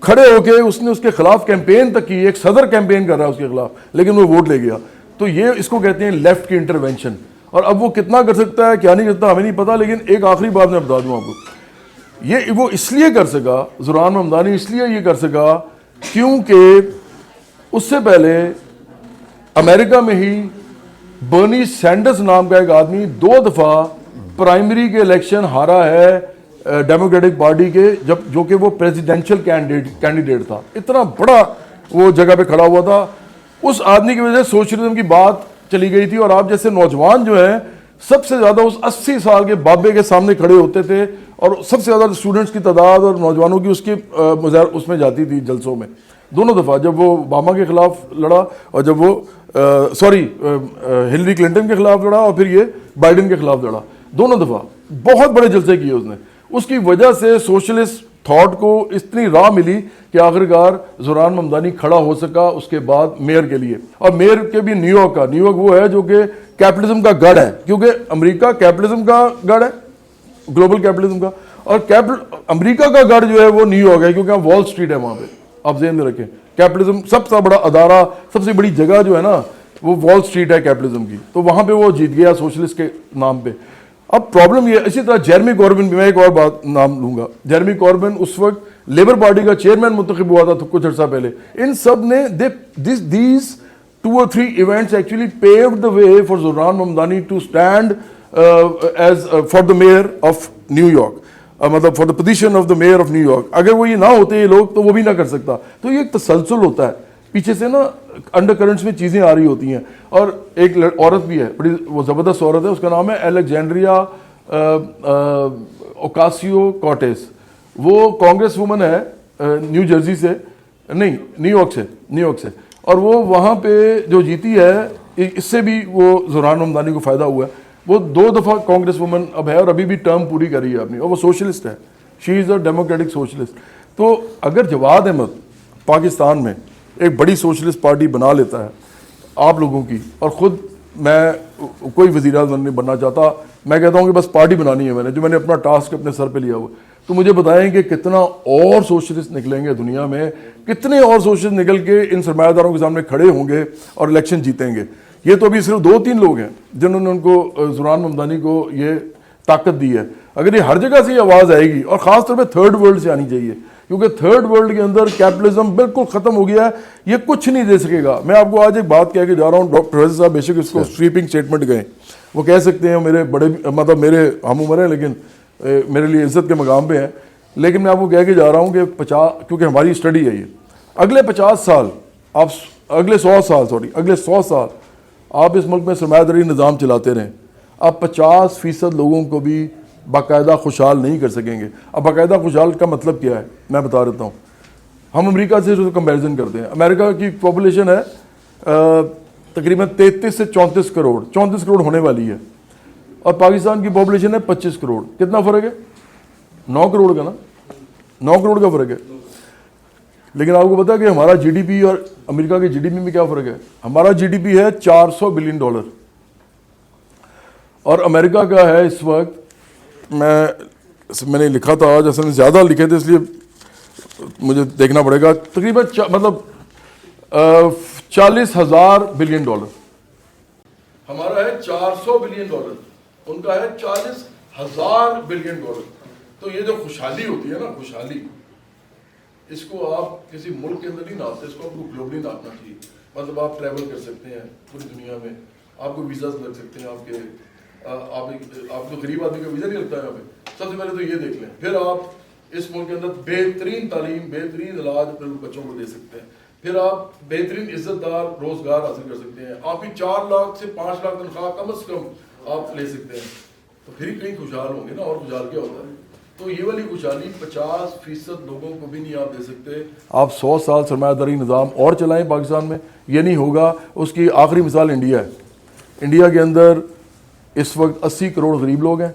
کھڑے ہو کے اس نے اس کے خلاف کیمپین تک کی, ایک صدر کیمپین کر رہا ہے اس کے خلاف, لیکن وہ ووٹ لے گیا. تو یہ اس کو کہتے ہیں لیفٹ کی انٹرونشن. اور اب وہ کتنا کر سکتا ہے کیا نہیں کرتا ہمیں نہیں پتا, لیکن ایک آخری بات میں بتا دوں آپ کو, یہ وہ اس لیے کر سکا, زوران ممدانی اس لیے یہ کر سکا کیونکہ اس سے پہلے امریکہ میں ہی برنی سینڈرز نام کا ایک آدمی 2 دفعہ پرائمری کے الیکشن ہارا ہے ڈیموکریٹک پارٹی کے, جو کہ وہ پریزیڈینشل کینڈیڈیٹ تھا, اتنا بڑا وہ جگہ پہ کھڑا ہوا تھا. اس آدمی کی وجہ سے سوشلزم کی بات چلی گئی تھی. اور آپ جیسے نوجوان جو ہیں سب سے زیادہ اس 80 سال کے بابے کے سامنے کھڑے ہوتے تھے, اور سب سے زیادہ اسٹوڈنٹس کی تعداد اور نوجوانوں کی اس میں جاتی تھی جلسوں میں. دونوں دفعہ, جب وہ اوباما کے خلاف لڑا, اور جب وہ ہلری کلنٹن کے خلاف لڑا, اور پھر یہ بائیڈن کے خلاف لڑا, دونوں دفعہ بہت بڑے جلسے کیے اس نے. اس کی وجہ سے سوشلسٹ تھاٹ کو اتنی راہ ملی کہ آخرکار زوران ممدانی کھڑا ہو سکا اس کے بعد میئر کے لیے. اور میئر کے بھی نیو یارک کا, نیو یارک وہ ہے جو کہ کیپٹلزم کا گڑھ ہے, کیونکہ امریکہ کیپٹلزم کا گڑھ ہے, گلوبل کیپٹلزم کا, اور امریکہ کا گڑھ جو ہے وہ نیو یارک ہے, کیونکہ وال اسٹریٹ ہے وہاں پہ. آپ ذہن میں رکھیں, کیپٹلزم سب سے بڑا ادارہ, سب سے بڑی جگہ جو ہے نا وہ وال اسٹریٹ ہے کیپٹلزم کی. تو وہاں پہ وہ جیت گیا سوشلسٹ کے نام پہ. اب پرابلم یہ, اسی طرح جیرمی کوربن بھی, میں ایک اور بات نام لوں گا, جیرمی کوربن اس وقت لیبر پارٹی کا چیئرمین منتخب ہوا تھا کچھ عرصہ پہلے. ان سب نے these 2 or 3 events actually paved the way for Zohran Mamdani to stand as for the mayor of New York, مطلب for the position of the mayor of New York. اگر وہ یہ نہ ہوتے یہ لوگ تو وہ بھی نہ کر سکتا. تو یہ ایک تسلسل ہوتا ہے, پیچھے سے نا انڈر کرنٹس میں چیزیں آ رہی ہوتی ہیں. اور ایک عورت بھی ہے, بڑی وہ زبردست عورت ہے, اس کا نام ہے الیگزینڈریا اوکاسیو کورٹیز. وہ کانگریس وومن ہے نیو جرسی سے, نہیں نیو یارک سے, اور وہ وہاں پہ جو جیتی ہے, اس سے بھی وہ زوران ممدانی کو فائدہ ہوا ہے. وہ 2 دفعہ کانگریس وومن اب ہے, اور ابھی بھی ٹرم پوری کر رہی ہے اپنی, اور وہ سوشلسٹ ہے, شی از اے ڈیموکریٹک سوشلسٹ. تو اگر جواد احمد پاکستان میں ایک بڑی سوشلسٹ پارٹی بنا لیتا ہے آپ لوگوں کی, اور خود میں کوئی وزیر اعظم نہیں بننا چاہتا, میں کہتا ہوں کہ بس پارٹی بنانی ہے میں نے اپنا ٹاسک اپنے سر پہ لیا ہوا, تو مجھے بتائیں کہ کتنا اور سوشلسٹ نکلیں گے دنیا میں, کتنے اور سوشلسٹ نکل کے ان سرمایہ داروں کے سامنے کھڑے ہوں گے اور الیکشن جیتیں گے. یہ تو ابھی صرف 2-3 لوگ ہیں جنہوں نے ان کو زوران ممدانی کو یہ طاقت دی ہے. اگر یہ ہر جگہ سے یہ آواز آئے گی, اور خاص طور پہ تھرڈ ورلڈ سے آنی چاہیے, کیونکہ تھرڈ ورلڈ کے اندر کیپٹلزم بالکل ختم ہو گیا ہے, یہ کچھ نہیں دے سکے گا. میں آپ کو آج ایک بات کہہ کے جا رہا ہوں, ڈاکٹر پروفیسر صاحب بے شک اس کو سویپنگ اسٹیٹمنٹ گئے, وہ کہہ سکتے ہیں میرے بڑے, مطلب میرے ہم عمر ہیں لیکن میرے لیے عزت کے مقام پہ ہیں, لیکن میں آپ کو کہہ کے جا رہا ہوں کہ کیونکہ ہماری اسٹڈی ہے یہ, اگلے 50 سال آپ, اگلے 100 سال آپ اس ملک میں سرمایہ داری نظام چلاتے رہیں, آپ 50% لوگوں کو بھی باقاعدہ خوشحال نہیں کر سکیں گے. اب باقاعدہ خوشحال کا مطلب کیا ہے میں بتا دیتا ہوں. ہم امریکہ سے جو کمپیریزن کرتے ہیں, امریکہ کی پاپولیشن ہے تقریباً 33 سے 34 کروڑ 34 کروڑ ہونے والی ہے, اور پاکستان کی پاپولیشن ہے 25 کروڑ. کتنا فرق ہے؟ 9 کروڑ کا نا, 9 کروڑ کا فرق ہے. لیکن آپ کو پتا ہے کہ ہمارا جی ڈی پی اور امریکہ کے جی ڈی پی میں کیا فرق ہے؟ ہمارا جی ڈی پی ہے $400 بلین اور امریکہ کا ہے اس وقت, میں نے لکھا تھا آج, اصل میں زیادہ لکھے تھے اس لیے مجھے دیکھنا پڑے گا, تقریباً مطلب $40,000 بلین. ہمارا ہے $400 بلین, ان کا ہے $40,000 بلین. تو یہ جو خوشحالی ہوتی ہے نا, خوشحالی, اس کو آپ کسی ملک کے اندر نہیں ناپتے, اس کو آپ کو گلوبلی ناپنا چاہیے. مطلب آپ ٹریول کر سکتے ہیں پوری دنیا میں, آپ کو ویزاز لگ سکتے ہیں, آپ کو غریب آدمی کا ویزا نہیں لگتا ہے یہاں پہ. سب سے پہلے تو یہ دیکھ لیں. پھر آپ اس ملک کے اندر بہترین تعلیم, بہترین علاج اپنے بچوں کو دے سکتے ہیں. پھر آپ بہترین عزت دار روزگار حاصل کر سکتے ہیں. آپ بھی 4 لاکھ سے 5 لاکھ تنخواہ کم از کم آپ لے سکتے ہیں. تو پھر ہی کہیں خوشحال ہوں گے نا. اور خوشحال کیا ہوتا ہے؟ تو یہ والی خوشحالی 50% لوگوں کو بھی نہیں آپ دے سکتے. آپ 100 سال سرمایہ داری نظام اور چلائیں پاکستان میں, یہ نہیں ہوگا. اس کی آخری مثال انڈیا ہے. انڈیا کے اندر اس وقت 80 کروڑ غریب لوگ ہیں,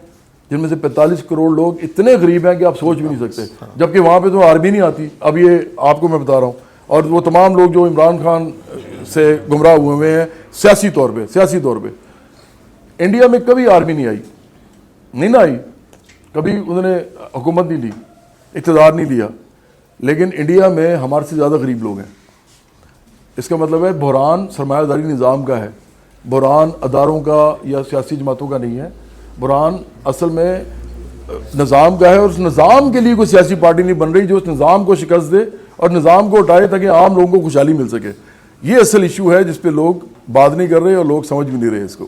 جن میں سے 45 کروڑ لوگ اتنے غریب ہیں کہ آپ سوچ بھی نہیں سکتے, جبکہ وہاں پہ تو عربی نہیں آتی. اب یہ آپ کو میں بتا رہا ہوں, اور وہ تمام لوگ جو عمران خان سے گمراہ ہوئے ہیں سیاسی طور پہ, انڈیا میں کبھی آرمی نہیں آئی, نہیں نہ آئی کبھی, انہوں نے حکومت نہیں لی, اقتدار نہیں لیا. لیکن انڈیا میں ہمارے سے زیادہ غریب لوگ ہیں. اس کا مطلب ہے بحران سرمایہ داری نظام کا ہے, بحران اداروں کا یا سیاسی جماعتوں کا نہیں ہے. بحران اصل میں نظام کا ہے, اور اس نظام کے لیے کوئی سیاسی پارٹی نہیں بن رہی جو اس نظام کو شکست دے اور نظام کو ہٹائے تاکہ عام لوگوں کو خوشحالی مل سکے. یہ اصل ایشو ہے جس پہ لوگ بات نہیں کر رہے اور لوگ سمجھ بھی نہیں رہے اس کو.